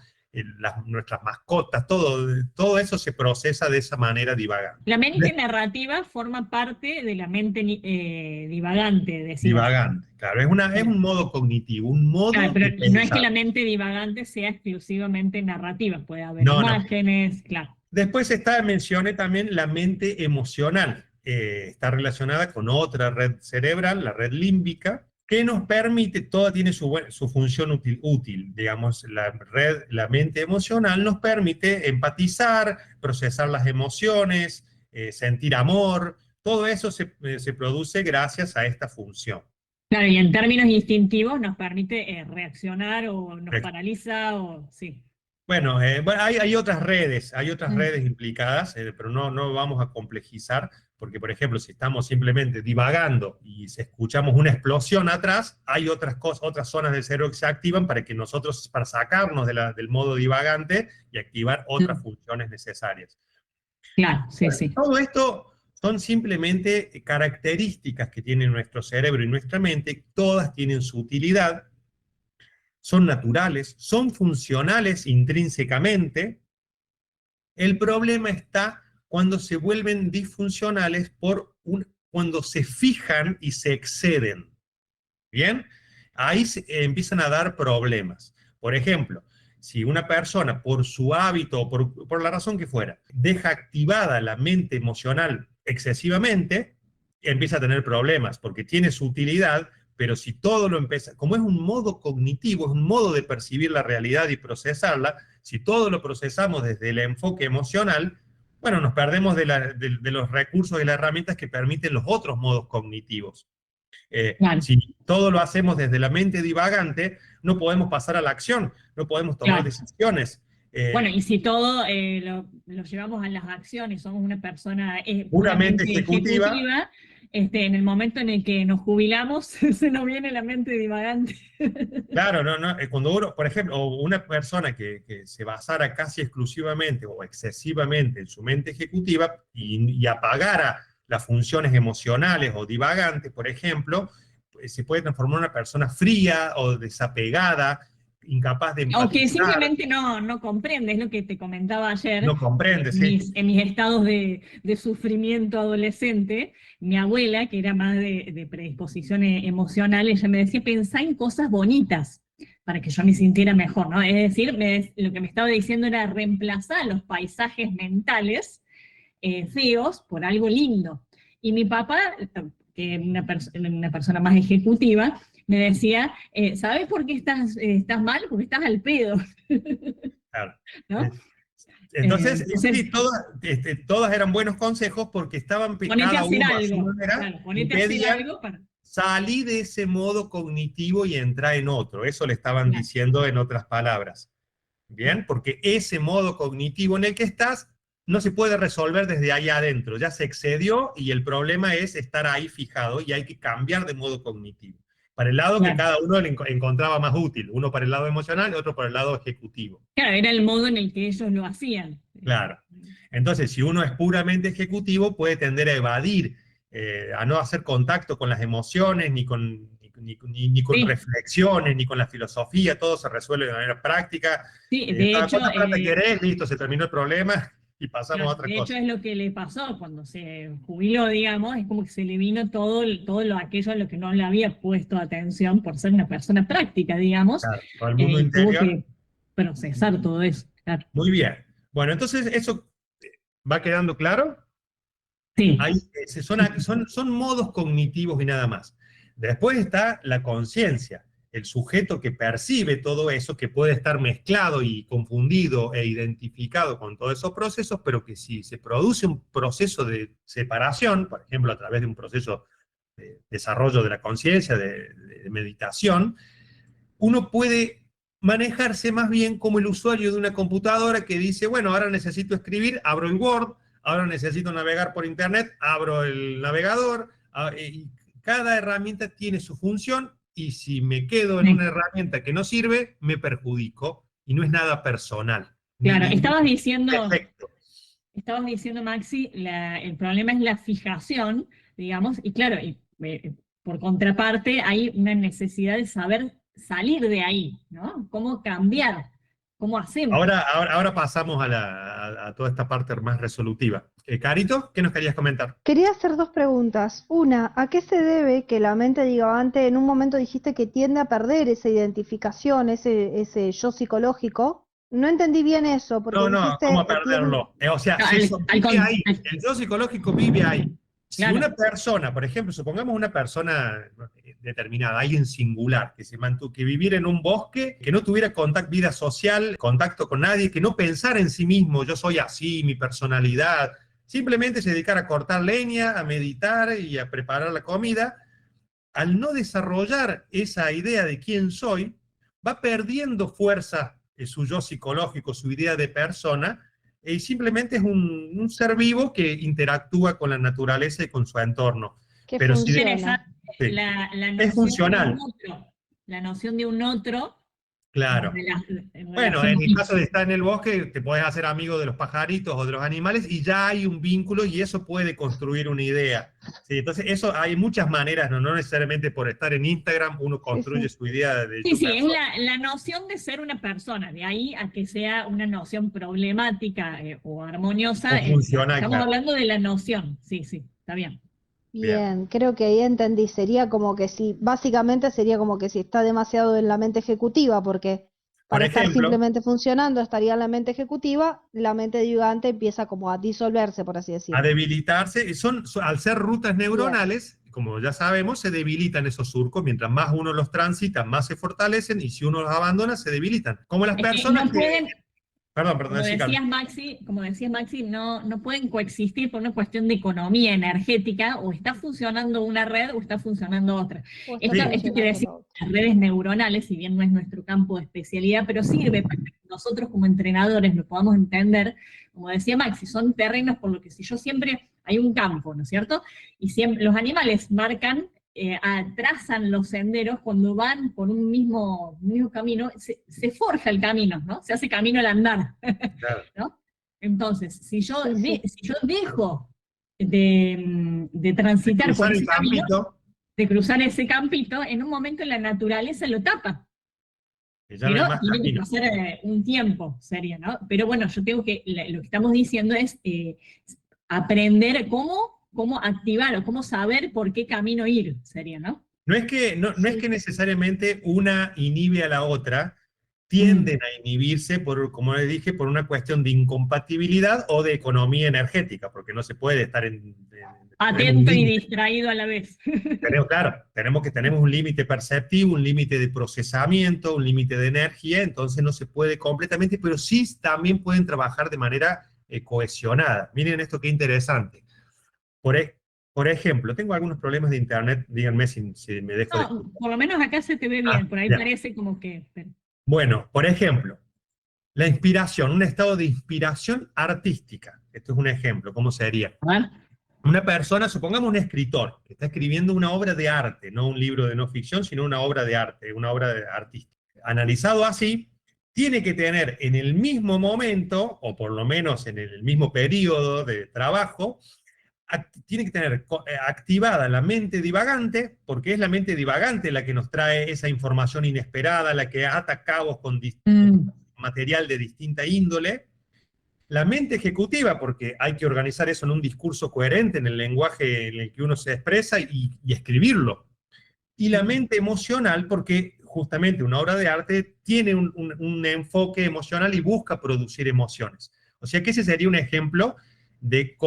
Speaker 8: nuestras mascotas, todo eso se procesa de esa manera divagante.
Speaker 2: La mente narrativa forma parte de la mente divagante, decimos.
Speaker 8: Divagante, claro, es un modo cognitivo, un modo
Speaker 2: Claro, pero
Speaker 8: de
Speaker 2: no es que
Speaker 8: pensar.
Speaker 2: la mente divagante sea exclusivamente narrativa, puede haber
Speaker 8: No, no.
Speaker 2: imágenes, claro.
Speaker 8: Después mencioné también la mente emocional. Está relacionada con otra red cerebral, la red límbica, que nos permite, toda tiene su función útil, digamos, la mente emocional nos permite empatizar, procesar las emociones, sentir amor, todo eso se produce gracias a esta función.
Speaker 2: Claro, y en términos instintivos nos permite reaccionar o nos paraliza o sí.
Speaker 8: Bueno, hay otras redes implicadas, pero no vamos a complejizar, porque por ejemplo, si estamos simplemente divagando y escuchamos una explosión atrás, hay otras zonas del cerebro que se activan para sacarnos del modo divagante y activar otras funciones necesarias.
Speaker 2: Claro, sí,
Speaker 8: bueno,
Speaker 2: sí.
Speaker 8: Todo esto son simplemente características que tiene nuestro cerebro y nuestra mente, todas tienen su utilidad, son naturales, son funcionales intrínsecamente. El problema está cuando se vuelven disfuncionales cuando se fijan y se exceden. ¿Bien? Ahí empiezan a dar problemas. Por ejemplo, si una persona por su hábito o por la razón que fuera, deja activada la mente emocional excesivamente, empieza a tener problemas porque tiene su utilidad, pero si todo lo empieza, como es un modo cognitivo, es un modo de percibir la realidad y procesarla, si todo lo procesamos desde el enfoque emocional, bueno, nos perdemos de los recursos y las herramientas que permiten los otros modos cognitivos.
Speaker 2: Claro.
Speaker 8: Si todo lo hacemos desde la mente divagante, no podemos pasar a la acción, no podemos tomar decisiones.
Speaker 2: Bueno, y si todo lo llevamos a las acciones, somos una persona
Speaker 8: puramente ejecutiva,
Speaker 2: en el momento en el que nos jubilamos, se nos viene la mente divagante.
Speaker 8: Claro, cuando uno, por ejemplo, una persona que se basara casi exclusivamente o excesivamente en su mente ejecutiva y apagara las funciones emocionales o divagantes, por ejemplo, se puede transformar en una persona fría o desapegada, incapaz de empatizar.
Speaker 2: O que simplemente no comprende, es lo que te comentaba ayer.
Speaker 8: No comprende, sí.
Speaker 2: En mis estados de sufrimiento adolescente, mi abuela, que era más de predisposición emocional, ella me decía, pensá en cosas bonitas. para que yo me sintiera mejor, ¿no? Es decir, lo que me estaba diciendo era reemplazar los paisajes mentales feos por algo lindo. Y mi papá, que es una persona más ejecutiva, me decía, ¿sabes por qué estás mal? Porque estás al pedo.
Speaker 8: Claro.
Speaker 2: ¿No?
Speaker 8: Entonces, sí, todas eran buenos consejos porque estaban
Speaker 2: Ponete a
Speaker 8: cada
Speaker 2: hacer
Speaker 8: uno a su
Speaker 2: algo.
Speaker 8: manera,
Speaker 2: Claro, ponete a hacer
Speaker 8: impedían
Speaker 2: algo para...
Speaker 8: salir de ese modo cognitivo y entrar en otro. Eso le estaban
Speaker 2: Claro.
Speaker 8: diciendo en otras palabras. ¿Bien? Porque ese modo cognitivo en el que estás no se puede resolver desde ahí adentro. Ya se excedió y el problema es estar ahí fijado y hay que cambiar de modo cognitivo. Para el lado que
Speaker 2: Claro.
Speaker 8: cada uno le encontraba más útil. Uno para el lado emocional y otro para el lado ejecutivo.
Speaker 2: Claro, era el modo en el que ellos lo hacían.
Speaker 8: Claro. Entonces, si uno es puramente ejecutivo, puede tender a evadir, a no hacer contacto con las emociones, ni con
Speaker 2: Sí.
Speaker 8: reflexiones, ni con la filosofía, todo se resuelve de manera práctica.
Speaker 2: Sí, de hecho,
Speaker 8: ¿Cuánta plata querés? Listo, se terminó el problema y pasamos
Speaker 2: claro,
Speaker 8: a otra
Speaker 2: de
Speaker 8: cosa.
Speaker 2: hecho es lo que le pasó cuando se jubiló, digamos, es como que se le vino todo aquello a lo que no le había puesto atención por ser una persona práctica, digamos,
Speaker 8: Claro, con el mundo
Speaker 2: y tuvo
Speaker 8: interior.
Speaker 2: que procesar todo eso. Claro.
Speaker 8: Muy bien. Bueno, entonces, ¿eso va quedando claro?
Speaker 2: Sí.
Speaker 8: Son modos cognitivos y nada más. Después está la conciencia, el sujeto que percibe todo eso, que puede estar mezclado y confundido e identificado con todos esos procesos, pero que si se produce un proceso de separación, por ejemplo, a través de un proceso de desarrollo de la conciencia, de meditación, uno puede manejarse más bien como el usuario de una computadora que dice, bueno, ahora necesito escribir, abro el Word, ahora necesito navegar por Internet, abro el navegador, y cada herramienta tiene su función, y si me quedo en una herramienta que no sirve, me perjudico, y no es nada personal.
Speaker 2: Claro, estabas
Speaker 8: Perfecto.
Speaker 2: diciendo, Maxi, el problema es la fijación, digamos, y claro, por contraparte hay una necesidad de saber salir de ahí, ¿no? ¿Cómo cambiar? ¿Cómo hacemos?
Speaker 8: Ahora pasamos a toda esta parte más resolutiva. Carito, ¿qué nos querías comentar?
Speaker 6: Quería hacer dos preguntas. Una, ¿a qué se debe que la mente, diga, antes en un momento dijiste que tiende a perder esa identificación, ese yo psicológico? No entendí bien eso, porque
Speaker 8: No,
Speaker 6: dijiste...
Speaker 8: ¿cómo perderlo? O sea, vive ahí, el yo psicológico vive ahí. Si
Speaker 2: Claro.
Speaker 8: una persona, por ejemplo, supongamos una persona determinada, alguien singular, que viviera en un bosque, que no tuviera vida social, contacto con nadie, que no pensara en sí mismo, yo soy así, mi personalidad, simplemente se dedicara a cortar leña, a meditar y a preparar la comida, al no desarrollar esa idea de quién soy, va perdiendo fuerza su yo psicológico, su idea de persona, y simplemente es un ser vivo que interactúa con la naturaleza y con su entorno.
Speaker 6: Que
Speaker 8: Pero
Speaker 6: funciona.
Speaker 8: sí,
Speaker 2: La
Speaker 8: es
Speaker 2: noción
Speaker 8: funcional.
Speaker 2: de un otro, la noción de un otro.
Speaker 8: Claro.
Speaker 2: En
Speaker 8: Bueno,
Speaker 2: relación
Speaker 8: en el
Speaker 2: a-
Speaker 8: caso de estar en el bosque, te podés hacer amigo de los pajaritos o de los animales y ya hay un vínculo y eso puede construir una idea. Sí, entonces, eso hay muchas maneras, no necesariamente por estar en Instagram uno construye su idea de
Speaker 2: Sí,
Speaker 8: yo
Speaker 2: sí, es
Speaker 8: persona.
Speaker 2: la noción de ser una persona, de ahí a que sea una noción problemática o armoniosa.
Speaker 8: O funcional,
Speaker 2: Estamos
Speaker 8: claro.
Speaker 2: hablando de la noción, sí, está bien.
Speaker 6: Bien, creo que ahí entendí. Sería como que básicamente sería como que si está demasiado en la mente ejecutiva, porque
Speaker 8: Por
Speaker 6: para estar
Speaker 8: ejemplo,
Speaker 6: simplemente funcionando estaría en la mente ejecutiva, la mente divagante empieza como a disolverse, por así
Speaker 8: a
Speaker 6: decirlo.
Speaker 8: debilitarse, al ser rutas neuronales, como ya sabemos, se debilitan esos surcos, mientras más uno los transita, más se fortalecen, y si uno los abandona, se debilitan. Como las
Speaker 2: Es que
Speaker 8: personas
Speaker 2: no pueden,
Speaker 8: Perdón,
Speaker 2: como
Speaker 8: sí, Carlos.
Speaker 2: decías Maxi, no pueden coexistir por una cuestión de economía energética, o está funcionando una red o está funcionando otra.
Speaker 6: O está
Speaker 2: Esto quiere decir
Speaker 6: funcionando
Speaker 2: que las redes neuronales, si bien no es nuestro campo de especialidad, pero sirve para que nosotros como entrenadores lo podamos entender. Como decía Maxi, son terrenos por lo que si yo siempre, hay un campo, ¿no es cierto? Y siempre los animales marcan, trazan los senderos cuando van por un mismo camino, se forja el camino, ¿no? Se hace camino al andar,
Speaker 8: Claro.
Speaker 2: ¿no? Entonces, si yo
Speaker 6: Sí.
Speaker 2: dejo de transitar por
Speaker 8: Cruzar
Speaker 2: ese
Speaker 8: el
Speaker 2: camino,
Speaker 8: campito,
Speaker 2: de cruzar ese campito, en un momento la naturaleza lo tapa.
Speaker 8: que ya no
Speaker 2: Pero
Speaker 8: hay más
Speaker 2: tiene que
Speaker 8: camino.
Speaker 2: pasar un tiempo, sería, ¿no? Pero bueno, yo tengo que, lo que estamos diciendo es aprender cómo activar o cómo saber por qué camino ir, sería, ¿no?
Speaker 8: No es que necesariamente una inhibe a la otra, tienden a inhibirse, como les dije, por una cuestión de incompatibilidad o de economía energética, porque no se puede estar
Speaker 2: Atento y distraído a la vez.
Speaker 8: Claro, tenemos un límite perceptivo, un límite de procesamiento, un límite de energía, entonces no se puede completamente, pero sí también pueden trabajar de manera cohesionada. Miren esto qué interesante. Por ejemplo, tengo algunos problemas de internet, díganme si me dejo de...
Speaker 2: No, por lo menos acá se te ve bien, por ahí
Speaker 8: ya.
Speaker 2: parece como que...
Speaker 8: Bueno, por ejemplo, la inspiración, un estado de inspiración artística. Esto es un ejemplo, ¿cómo sería? Una persona, supongamos un escritor, que está escribiendo una obra de arte, no un libro de no ficción, sino una obra de arte, una obra artística. Analizado así, tiene que tener en el mismo momento, o por lo menos en el mismo periodo de trabajo, tiene que tener activada la mente divagante, porque es la mente divagante la que nos trae esa información inesperada, la que ata cabos con material de distinta índole. La mente ejecutiva, porque hay que organizar eso en un discurso coherente, en el lenguaje en el que uno se expresa y escribirlo. Y la mente emocional, porque justamente una obra de arte tiene un enfoque emocional y busca producir emociones. O sea que ese sería un ejemplo de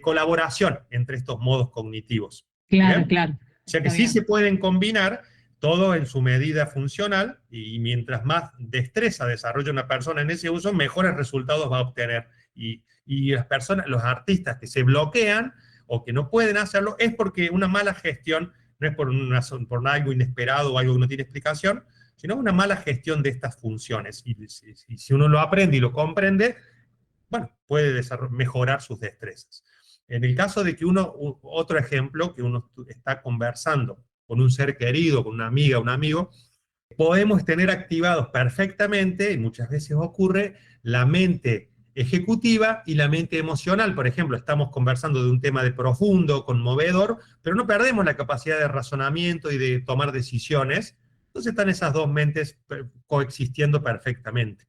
Speaker 8: colaboración entre estos modos cognitivos.
Speaker 2: Claro,
Speaker 8: ¿Bien?
Speaker 2: claro.
Speaker 8: O sea que sí se pueden combinar, todo en su medida funcional, y mientras más destreza desarrolla una persona en ese uso, mejores resultados va a obtener. Y las personas, los artistas que se bloquean o que no pueden hacerlo, es porque una mala gestión, no es por algo inesperado o algo que no tiene explicación, sino una mala gestión de estas funciones. Y si uno lo aprende y lo comprende, bueno, puede mejorar sus destrezas. En el caso de que otro ejemplo, que uno está conversando con un ser querido, con una amiga, un amigo, podemos tener activados perfectamente, y muchas veces ocurre, la mente ejecutiva y la mente emocional. Por ejemplo, estamos conversando de un tema de profundo, conmovedor, pero no perdemos la capacidad de razonamiento y de tomar decisiones. Entonces están esas dos mentes coexistiendo perfectamente.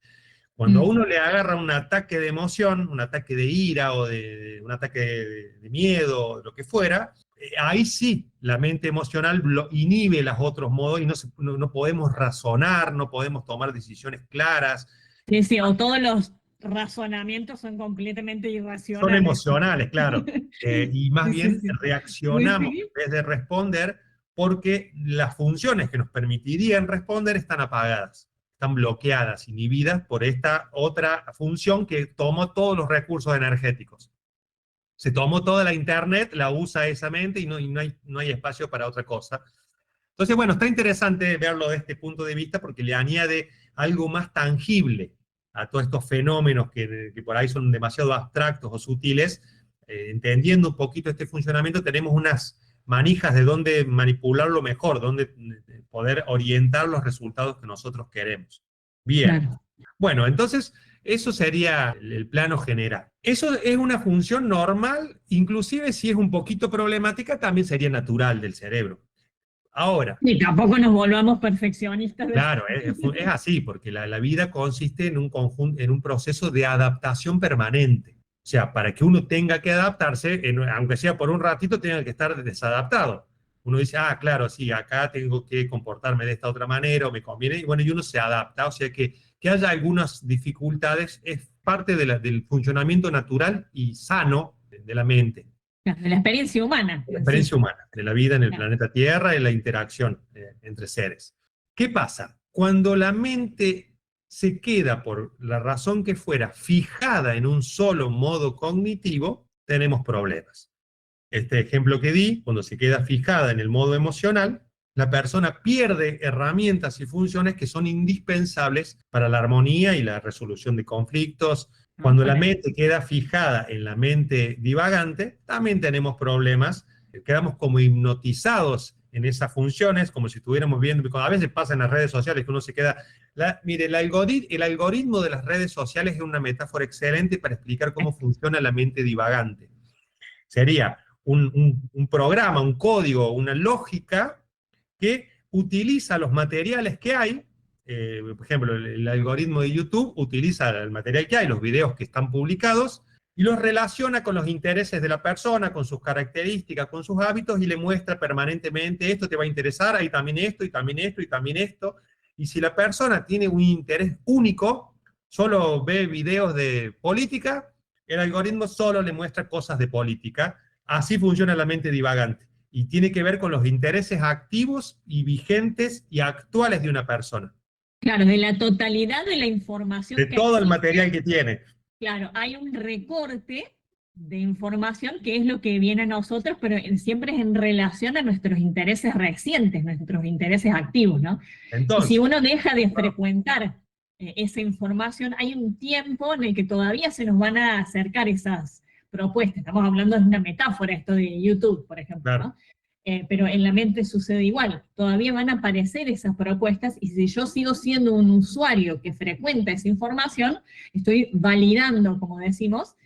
Speaker 8: Cuando a uno le agarra un ataque de emoción, un ataque de ira o un ataque de miedo, lo que fuera, ahí sí la mente emocional inhibe los otros modos y no podemos razonar, no podemos tomar decisiones claras.
Speaker 2: Sí, sí, o todos los razonamientos son completamente irracionales.
Speaker 8: Son emocionales, claro. Y más bien reaccionamos en vez de responder, porque las funciones que nos permitirían responder están apagadas. Están bloqueadas, inhibidas por esta otra función que tomó todos los recursos energéticos. Se tomó toda la internet, la usa esa mente y no hay espacio para otra cosa. Entonces, bueno, está interesante verlo de este punto de vista porque le añade algo más tangible a todos estos fenómenos que por ahí son demasiado abstractos o sutiles. Entendiendo un poquito este funcionamiento, tenemos unas manijas de dónde manipularlo mejor, dónde poder orientar los resultados que nosotros queremos. Bien. Claro. Bueno, entonces, eso sería el plano general. Eso es una función normal, inclusive si es un poquito problemática, también sería natural del cerebro. Ahora.
Speaker 2: Y tampoco nos volvamos perfeccionistas.
Speaker 8: Claro, es así, porque la vida consiste en un proceso de adaptación permanente. O sea, para que uno tenga que adaptarse, aunque sea por un ratito, tenga que estar desadaptado. Uno dice, claro, sí, acá tengo que comportarme de esta otra manera, o me conviene, y bueno, y uno se adapta. O sea, que haya algunas dificultades es parte del funcionamiento natural y sano de la mente.
Speaker 2: De la experiencia humana.
Speaker 8: De la experiencia humana, de la vida en el planeta Tierra y la interacción entre seres. ¿Qué pasa? Cuando la mente se queda, por la razón que fuera, fijada en un solo modo cognitivo, tenemos problemas. Este ejemplo que di, cuando se queda fijada en el modo emocional, la persona pierde herramientas y funciones que son indispensables para la armonía y la resolución de conflictos. Cuando la mente queda fijada en la mente divagante, también tenemos problemas, quedamos como hipnotizados en esas funciones, como si estuviéramos viendo, a veces pasa en las redes sociales que uno se queda... Mire, el algoritmo de las redes sociales es una metáfora excelente para explicar cómo funciona la mente divagante. Sería un programa, un código, una lógica que utiliza los materiales que hay. Por ejemplo, el algoritmo de YouTube utiliza el material que hay, los videos que están publicados, y los relaciona con los intereses de la persona, con sus características, con sus hábitos, y le muestra permanentemente: esto te va a interesar, ahí también esto, y también esto, y también esto. Y si la persona tiene un interés único, solo ve videos de política, el algoritmo solo le muestra cosas de política. Así funciona la mente divagante. Y tiene que ver con los intereses activos y vigentes y actuales de una persona.
Speaker 2: Claro, de la totalidad de la información
Speaker 8: De
Speaker 2: que
Speaker 8: todo el
Speaker 2: existe.
Speaker 8: material que tiene.
Speaker 2: Claro, hay un recorte de información que es lo que viene a nosotros, pero siempre es en relación a nuestros intereses recientes, nuestros intereses activos, ¿no? Y
Speaker 8: Entonces,
Speaker 2: si uno deja de frecuentar esa información, hay un tiempo en el que todavía se nos van a acercar esas propuestas. Estamos hablando de una metáfora, esto de YouTube, por ejemplo,
Speaker 8: claro.
Speaker 2: ¿no? Pero en la mente sucede igual, todavía van a aparecer esas propuestas, y si yo sigo siendo un usuario que frecuenta esa información, estoy validando, como decimos,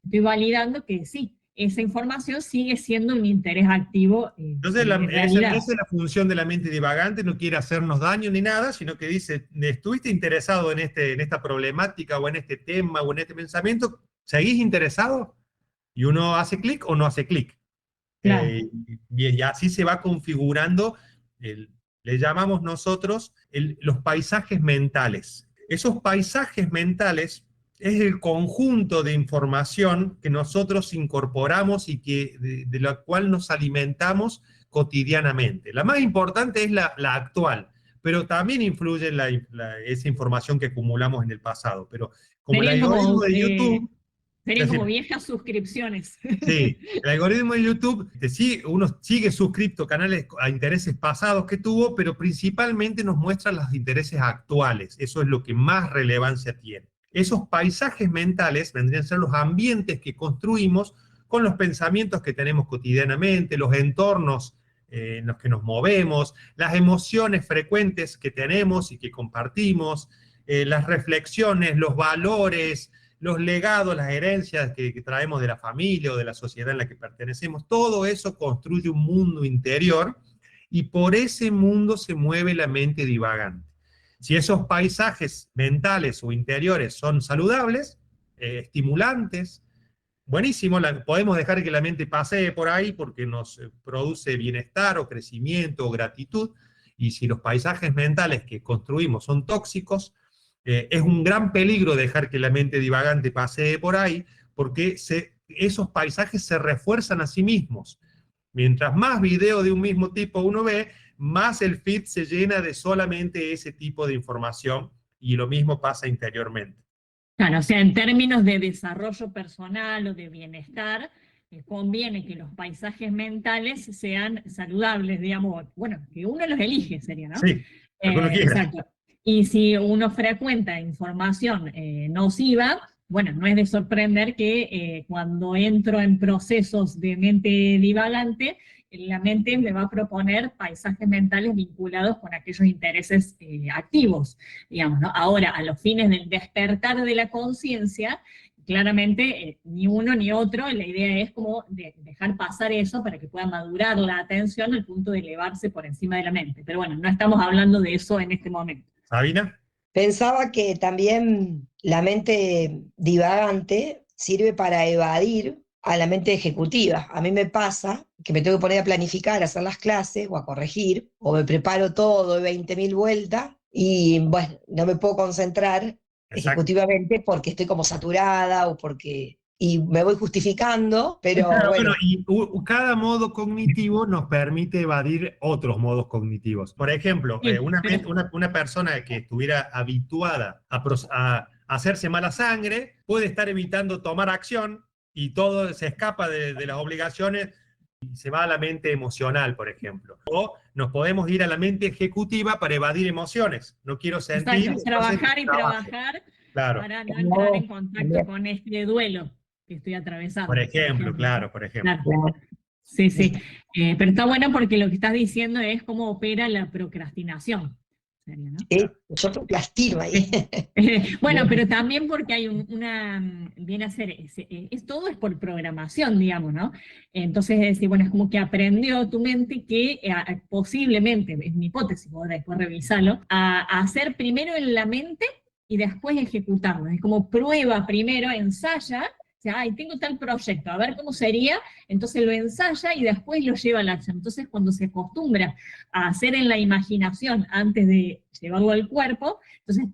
Speaker 2: estoy validando que sí, esa información sigue siendo un interés activo
Speaker 8: Entonces,
Speaker 2: de realidad.
Speaker 8: esa es la función de la mente divagante, no quiere hacernos daño ni nada, sino que dice: ¿estuviste interesado en esta problemática, o en este tema, o en este pensamiento? ¿Seguís interesado? Y uno hace clic o no hace clic.
Speaker 2: Claro.
Speaker 8: Bien, y así se va configurando, le llamamos nosotros los paisajes mentales. Esos paisajes mentales es el conjunto de información que nosotros incorporamos y de la cual nos alimentamos cotidianamente. La más importante es la actual, pero también influye esa información que acumulamos en el pasado. Pero como el algoritmo de YouTube...
Speaker 2: Serían como viejas suscripciones.
Speaker 8: Sí, el algoritmo de YouTube, uno sigue suscripto a canales a intereses pasados que tuvo, pero principalmente nos muestra los intereses actuales. Eso es lo que más relevancia tiene. Esos paisajes mentales vendrían a ser los ambientes que construimos con los pensamientos que tenemos cotidianamente, los entornos en los que nos movemos, las emociones frecuentes que tenemos y que compartimos, las reflexiones, los valores, los legados, las herencias que traemos de la familia o de la sociedad en la que pertenecemos. Todo eso construye un mundo interior, y por ese mundo se mueve la mente divagante. Si esos paisajes mentales o interiores son saludables, estimulantes, buenísimo, podemos dejar que la mente pasee por ahí porque nos produce bienestar o crecimiento o gratitud. Y si los paisajes mentales que construimos son tóxicos, es un gran peligro dejar que la mente divagante pasee por ahí, porque esos paisajes se refuerzan a sí mismos. Mientras más videos de un mismo tipo uno ve, más el feed se llena de solamente ese tipo de información, y lo mismo pasa interiormente.
Speaker 2: Claro, o sea, en términos de desarrollo personal o de bienestar, conviene que los paisajes mentales sean saludables, digamos, bueno, que uno los elige, sería, ¿no?
Speaker 8: Sí, lo que uno quiera.
Speaker 2: Exacto. Y si uno frecuenta información nociva, bueno, no es de sorprender que cuando entro en procesos de mente divagante, la mente me va a proponer paisajes mentales vinculados con aquellos intereses activos, digamos, ¿no? Ahora, a los fines del despertar de la conciencia, claramente ni uno ni otro, la idea es como dejar pasar eso para que pueda madurar la atención al punto de elevarse por encima de la mente. Pero bueno, no estamos hablando de eso en este momento.
Speaker 8: ¿Sabina?
Speaker 4: Pensaba que también la mente divagante sirve para evadir a la mente ejecutiva. A mí me pasa que me tengo que poner a planificar, a hacer las clases o a corregir, o me preparo todo de 20.000 vueltas y bueno, no me puedo concentrar ejecutivamente porque estoy como saturada o porque... Y me voy justificando, pero bueno.
Speaker 8: Y cada modo cognitivo nos permite evadir otros modos cognitivos. Por ejemplo, una persona que estuviera habituada a hacerse mala sangre puede estar evitando tomar acción, y todo se escapa de las obligaciones y se va a la mente emocional, por ejemplo. O nos podemos ir a la mente ejecutiva para evadir emociones. No quiero sentir...
Speaker 2: Exacto, trabajar y trabajar, claro, para no entrar en contacto con este duelo que estoy atravesando.
Speaker 8: Por ejemplo. Claro.
Speaker 2: Sí, sí. Pero está bueno porque lo que estás diciendo es cómo opera la procrastinación. ¿No?
Speaker 4: Yo procrastino ahí.
Speaker 2: Bueno, pero también porque hay viene a ser, todo es por programación, digamos, ¿no? Entonces, es decir, bueno, es como que aprendió tu mente que posiblemente, es mi hipótesis, vos después revisarlo, a hacer primero en la mente y después ejecutarlo. Es como prueba primero, ensaya, sea, ay, tengo tal proyecto, a ver cómo sería, entonces lo ensaya y después lo lleva a la acción. Entonces, cuando se acostumbra a hacer en la imaginación antes de llevarlo al cuerpo, entonces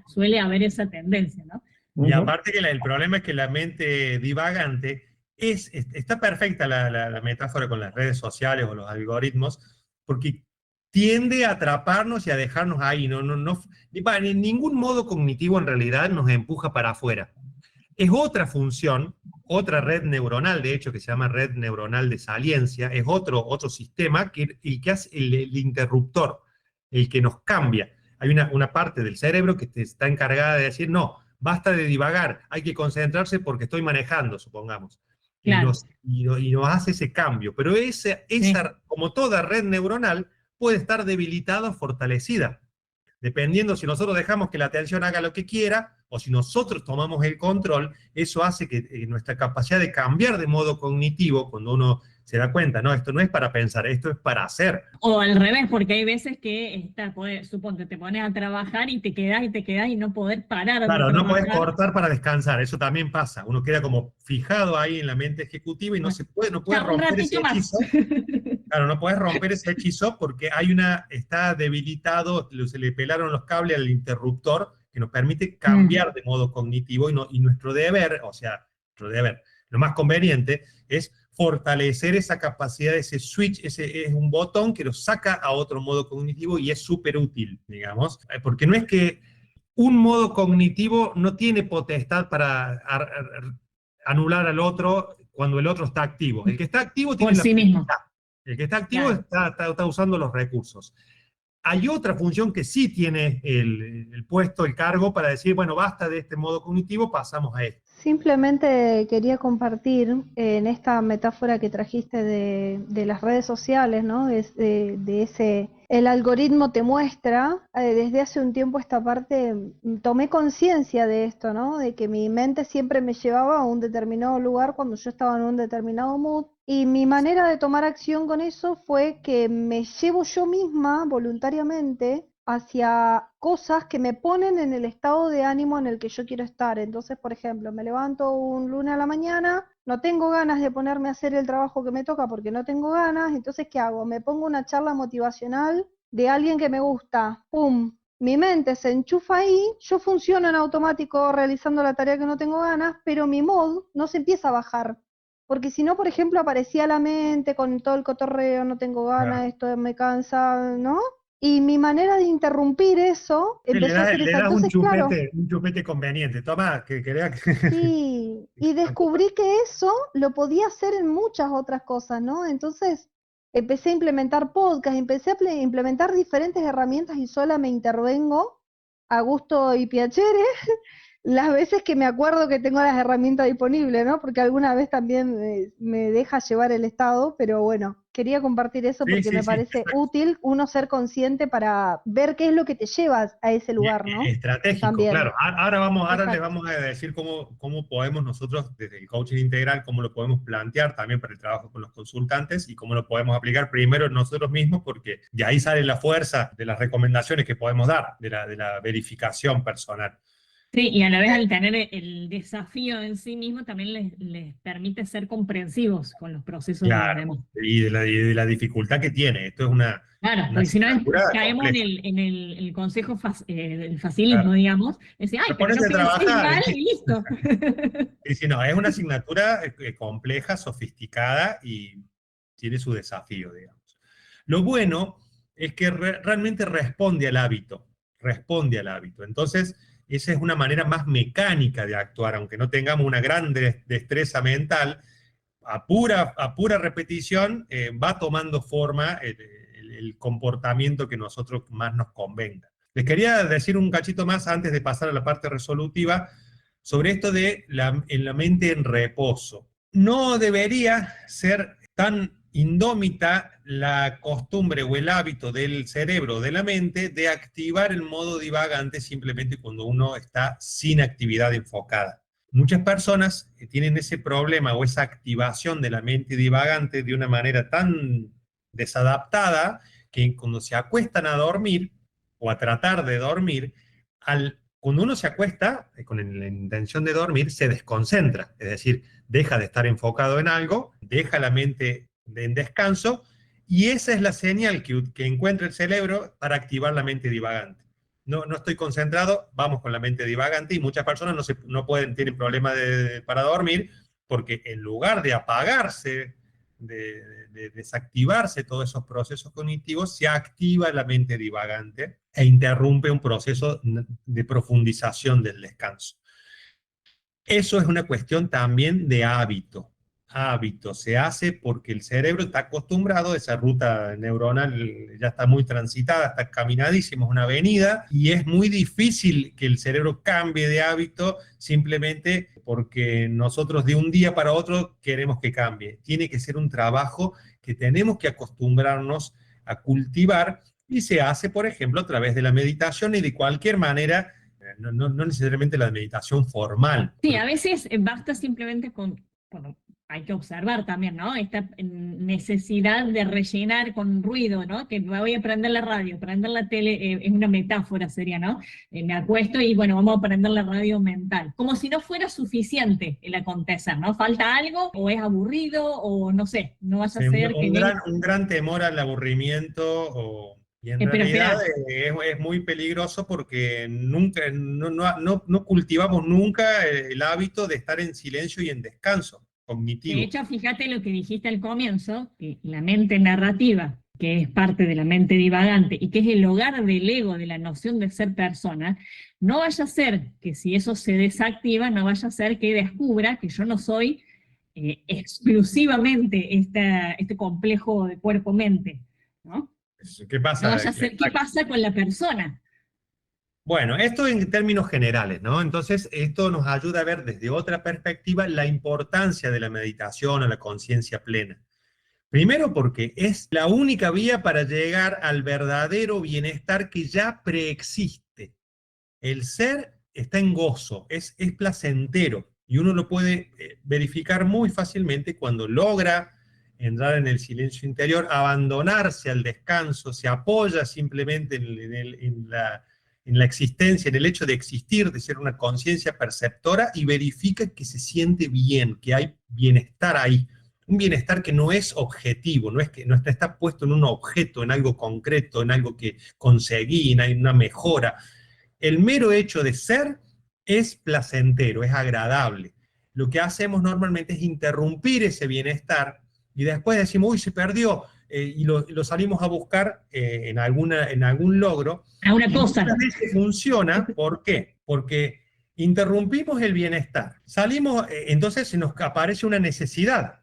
Speaker 2: suele haber esa tendencia, ¿no?
Speaker 8: Y aparte que el problema es que la mente divagante está perfecta la metáfora con las redes sociales o los algoritmos, porque tiende a atraparnos y a dejarnos ahí. Ningún modo cognitivo en realidad nos empuja para afuera. Es otra función, otra red neuronal, de hecho, que se llama red neuronal de saliencia, es otro sistema el que hace el interruptor, el que nos cambia. Hay una parte del cerebro que está encargada de decir, no, basta de divagar, hay que concentrarse porque estoy manejando, supongamos.
Speaker 2: Claro.
Speaker 8: Y nos hace ese cambio. Pero como toda red neuronal, puede estar debilitada o fortalecida. Dependiendo si nosotros dejamos que la atención haga lo que quiera, o si nosotros tomamos el control, eso hace que nuestra capacidad de cambiar de modo cognitivo, cuando uno se da cuenta, no, esto no es para pensar, esto es para hacer.
Speaker 2: O al revés, porque hay veces que suponte, te pones a trabajar y te quedás y no podés parar de
Speaker 8: Claro, no podés
Speaker 2: trabajar.
Speaker 8: cortar para descansar, eso también pasa. Uno queda como fijado ahí en la mente ejecutiva y no puede romper ese hechizo. Claro, no puedes romper ese hechizo porque está debilitado, se le pelaron los cables al interruptor que nos permite cambiar de modo cognitivo y nuestro deber, lo más conveniente es fortalecer esa capacidad, ese switch, ese es un botón que lo saca a otro modo cognitivo y es súper útil, digamos, porque no es que un modo cognitivo no tiene potestad para anular al otro cuando el otro está activo. El que está activo tiene
Speaker 2: por sí mismo.
Speaker 8: El que está activo
Speaker 2: Claro.
Speaker 8: está usando los recursos. Hay otra función que sí tiene el puesto, el cargo, para decir, bueno, basta de este modo cognitivo, pasamos a este.
Speaker 6: Simplemente quería compartir en esta metáfora que trajiste de las redes sociales, ¿no? El algoritmo te muestra, desde hace un tiempo esta parte, tomé conciencia de esto, ¿no? De que mi mente siempre me llevaba a un determinado lugar cuando yo estaba en un determinado mood, y mi manera de tomar acción con eso fue que me llevo yo misma voluntariamente hacia cosas que me ponen en el estado de ánimo en el que yo quiero estar. Entonces, por ejemplo, me levanto un lunes a la mañana, no tengo ganas de ponerme a hacer el trabajo que me toca porque no tengo ganas, entonces, ¿qué hago? Me pongo una charla motivacional de alguien que me gusta, ¡pum! Mi mente se enchufa ahí, yo funciono en automático realizando la tarea que no tengo ganas, pero mi mod no se empieza a bajar. Porque si no, por ejemplo, aparecía la mente con todo el cotorreo, no tengo ganas, esto me cansa, ¿no? Y mi manera de interrumpir eso empezó a ser esa. Entonces, claro,
Speaker 8: un chupete conveniente. Toma, que crea que...
Speaker 6: sí, y descubrí que eso lo podía hacer en muchas otras cosas, ¿no? Entonces empecé a implementar podcast, empecé a implementar diferentes herramientas y sola me intervengo a gusto y piacere las veces que me acuerdo que tengo las herramientas disponibles, ¿no? Porque alguna vez también me deja llevar el estado, pero bueno, quería compartir eso porque me parece útil uno ser consciente para ver qué es lo que te lleva a ese lugar, ¿no?
Speaker 8: Estratégico,
Speaker 6: También.
Speaker 8: claro. Ahora les vamos a decir cómo podemos nosotros, desde el coaching integral, cómo lo podemos plantear también para el trabajo con los consultantes y cómo lo podemos aplicar primero en nosotros mismos, porque de ahí sale la fuerza de las recomendaciones que podemos dar, de la verificación personal.
Speaker 2: Sí, y a la vez al tener el desafío en sí mismo también les permite ser comprensivos con los procesos de los demás.
Speaker 8: Y de la dificultad que tiene. Esto es una...
Speaker 2: Claro, porque si no caemos en el consejo del facilismo, digamos, decir, ay, pero no pensé mal y listo.
Speaker 8: Y si no, es una asignatura compleja, sofisticada y tiene su desafío, digamos. Lo bueno es que realmente responde al hábito. Entonces, esa es una manera más mecánica de actuar, aunque no tengamos una gran destreza mental, a pura repetición va tomando forma el comportamiento que nosotros más nos convenga. Les quería decir un cachito más antes de pasar a la parte resolutiva sobre esto de en la mente en reposo. No debería ser tan indómita la costumbre o el hábito del cerebro o de la mente de activar el modo divagante simplemente cuando uno está sin actividad enfocada. Muchas personas tienen ese problema o esa activación de la mente divagante de una manera tan desadaptada que cuando se acuestan a dormir o a tratar de dormir, al Cuando uno se acuesta con la intención de dormir, se desconcentra, es decir, deja de estar enfocado en algo, deja la mente en descanso, y esa es la señal que encuentra el cerebro para activar la mente divagante. No estoy concentrado, vamos con la mente divagante, y muchas personas tienen problemas para dormir, porque en lugar de apagarse, de desactivarse todos esos procesos cognitivos, se activa la mente divagante e interrumpe un proceso de profundización del descanso. Eso es una cuestión también de hábito. Hábito se hace porque el cerebro está acostumbrado, esa ruta neuronal ya está muy transitada, está caminadísima, es una avenida, y es muy difícil que el cerebro cambie de hábito simplemente porque nosotros de un día para otro queremos que cambie. Tiene que ser un trabajo que tenemos que acostumbrarnos a cultivar, y se hace, por ejemplo, a través de la meditación y de cualquier manera, no necesariamente la meditación formal.
Speaker 2: Sí, a veces basta simplemente con, bueno, hay que observar también, ¿no? Esta necesidad de rellenar con ruido, ¿no? Que me voy a prender la radio, prender la tele, es una metáfora sería, ¿no? Me acuesto y bueno, vamos a prender la radio mental. Como si no fuera suficiente el acontecer, ¿no? Falta algo, o es aburrido, o no sé, no vaya a ser que...
Speaker 8: Un gran temor al aburrimiento, y en realidad es muy peligroso porque no cultivamos nunca el hábito de estar en silencio y en descanso cognitivo.
Speaker 2: De hecho, fíjate lo que dijiste al comienzo, que la mente narrativa, que es parte de la mente divagante y que es el hogar del ego, de la noción de ser persona, no vaya a ser que si eso se desactiva, no vaya a ser que descubra que yo no soy exclusivamente este complejo de cuerpo-mente, ¿no?
Speaker 8: ¿Qué pasa?
Speaker 2: No vaya a ser, ¿qué pasa con la persona?
Speaker 8: Bueno, esto en términos generales, ¿no? Entonces, esto nos ayuda a ver desde otra perspectiva la importancia de la meditación a la conciencia plena. Primero porque es la única vía para llegar al verdadero bienestar que ya preexiste. El ser está en gozo, es placentero, y uno lo puede verificar muy fácilmente cuando logra entrar en el silencio interior, abandonarse al descanso, se apoya simplemente en la existencia, en el hecho de existir, de ser una conciencia perceptora, y verifica que se siente bien, que hay bienestar ahí. Un bienestar que no es objetivo, no está puesto en un objeto, en algo concreto, en algo que conseguí, en una mejora. El mero hecho de ser es placentero, es agradable. Lo que hacemos normalmente es interrumpir ese bienestar y después decimos, uy, se perdió, y lo salimos a buscar en algún logro.
Speaker 2: A una cosa.
Speaker 8: Muchas veces funciona, ¿por qué? Porque interrumpimos el bienestar. Salimos, entonces se nos aparece una necesidad.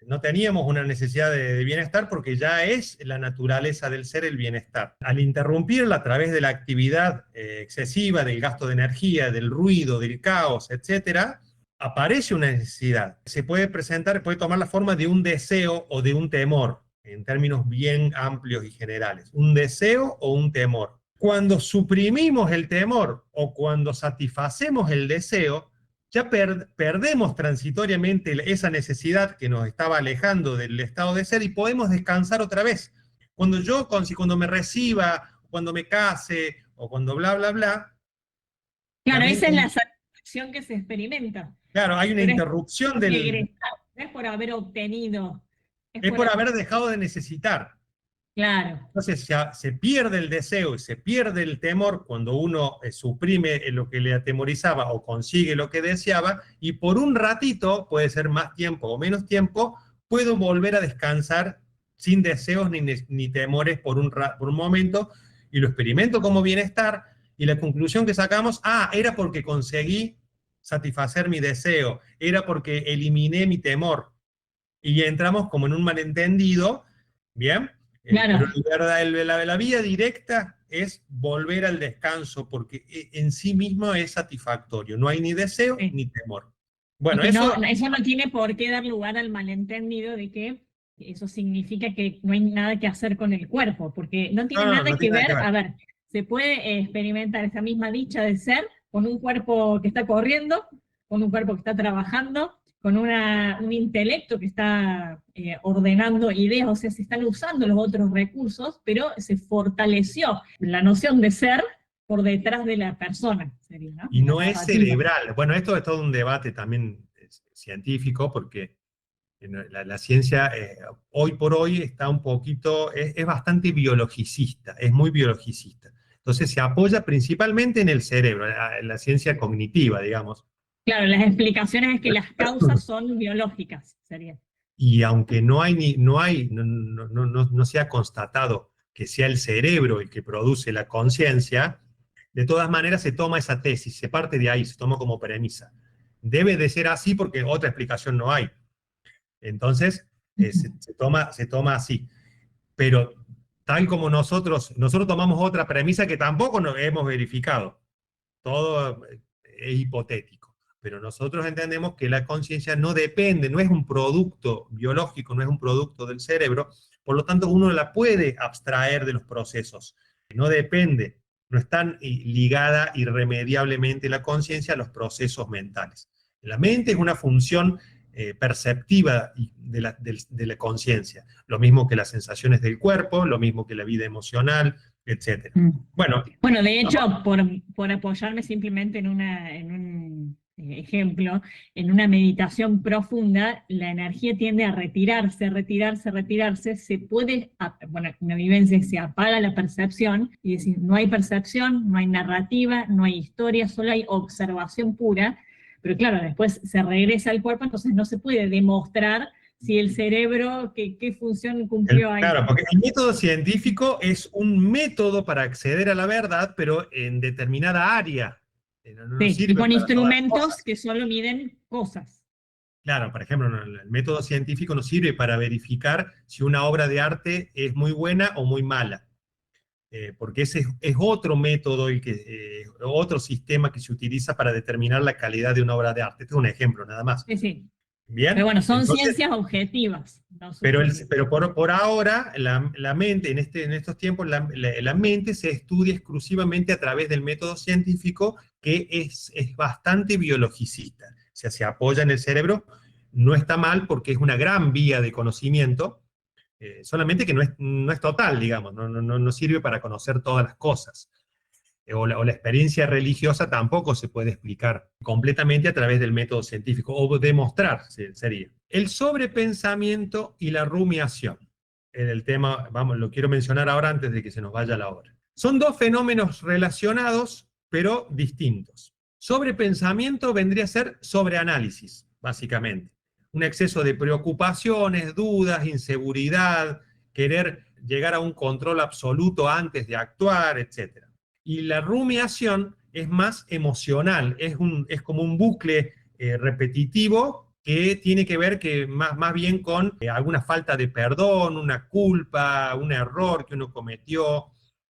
Speaker 8: No teníamos una necesidad de bienestar porque ya es la naturaleza del ser el bienestar. Al interrumpirla a través de la actividad excesiva, del gasto de energía, del ruido, del caos, etcétera, aparece una necesidad. Se puede presentar, puede tomar la forma de un deseo o de un temor, en términos bien amplios y generales. Un deseo o un temor. Cuando suprimimos el temor o cuando satisfacemos el deseo, ya perdemos transitoriamente esa necesidad que nos estaba alejando del estado de ser y podemos descansar otra vez. Cuando me reciba, cuando me case, o cuando bla, bla, bla.
Speaker 2: Claro, esa es la satisfacción que se experimenta.
Speaker 8: Claro, hay una interrupción del...
Speaker 2: No es por haber obtenido.
Speaker 8: Es por haber dejado de necesitar.
Speaker 2: Claro.
Speaker 8: Entonces se pierde el deseo y se pierde el temor cuando uno suprime lo que le atemorizaba o consigue lo que deseaba, y por un ratito, puede ser más tiempo o menos tiempo, puedo volver a descansar sin deseos ni temores por un momento, y lo experimento como bienestar, y la conclusión que sacamos, era porque conseguí satisfacer mi deseo, era porque eliminé mi temor, y entramos como en un malentendido, ¿bien?
Speaker 2: Claro.
Speaker 8: Pero la vía directa es volver al descanso, porque en sí mismo es satisfactorio, no hay ni deseo ni temor. Bueno,
Speaker 2: eso no tiene por qué dar lugar al malentendido de que eso significa que no hay nada que hacer con el cuerpo, porque no tiene nada que ver. A ver, se puede experimentar esa misma dicha de ser con un cuerpo que está corriendo, con un cuerpo que está trabajando, con un intelecto que está ordenando ideas, o sea, se están usando los otros recursos, pero se fortaleció la noción de ser por detrás de la persona, sería, ¿no?
Speaker 8: Y no
Speaker 2: La
Speaker 8: es
Speaker 2: narrativa.
Speaker 8: cerebral. Bueno, esto es todo un debate también científico, porque la ciencia hoy por hoy está un poquito, es bastante biologicista, es muy biologicista. Entonces se apoya principalmente en el cerebro, en la ciencia cognitiva, digamos.
Speaker 2: Claro, las explicaciones es que las causas son biológicas, sería.
Speaker 8: Y aunque no se ha constatado que sea el cerebro el que produce la conciencia, de todas maneras se toma esa tesis, se parte de ahí, se toma como premisa. Debe de ser así porque otra explicación no hay. Entonces, se toma así. Pero tal como nosotros tomamos otra premisa que tampoco nos hemos verificado. Todo es hipotético. Pero nosotros entendemos que la conciencia no depende, no es un producto biológico, no es un producto del cerebro, por lo tanto uno la puede abstraer de los procesos. No depende, no está ligada irremediablemente la conciencia a los procesos mentales. La mente es una función perceptiva de la conciencia, lo mismo que las sensaciones del cuerpo, lo mismo que la vida emocional, etc. Bueno,
Speaker 2: de hecho, por apoyarme simplemente en un ejemplo, en una meditación profunda, la energía tiende a retirarse, se puede, una vivencia, se apaga la percepción, y decir, no hay percepción, no hay narrativa, no hay historia, solo hay observación pura, pero claro, después se regresa al cuerpo, entonces no se puede demostrar si el cerebro, qué función cumplió ahí.
Speaker 8: Claro, porque el método científico es un método para acceder a la verdad, pero en determinada área. No
Speaker 2: sí, y con instrumentos que solo miden cosas.
Speaker 8: Claro, por ejemplo, el método científico nos sirve para verificar si una obra de arte es muy buena o muy mala. Porque ese es otro método, otro sistema que se utiliza para determinar la calidad de una obra de arte. Este es un ejemplo, nada más.
Speaker 2: Sí, sí.
Speaker 8: ¿Bien?
Speaker 2: Pero bueno, son ciencias objetivas. No
Speaker 8: pero por ahora, la mente, en estos tiempos, la mente se estudia exclusivamente a través del método científico, que es bastante biologicista. O sea, se apoya en el cerebro, no está mal porque es una gran vía de conocimiento, solamente que no es total, digamos, no sirve para conocer todas las cosas. O la experiencia religiosa tampoco se puede explicar completamente a través del método científico, o demostrar, sería. El sobrepensamiento y la rumiación. En el tema, lo quiero mencionar ahora antes de que se nos vaya la hora. Son dos fenómenos relacionados, pero distintos. Sobrepensamiento vendría a ser sobreanálisis, básicamente. Un exceso de preocupaciones, dudas, inseguridad, querer llegar a un control absoluto antes de actuar, etc. Y la rumiación es más emocional, es como un bucle repetitivo que tiene que ver más bien con alguna falta de perdón, una culpa, un error que uno cometió.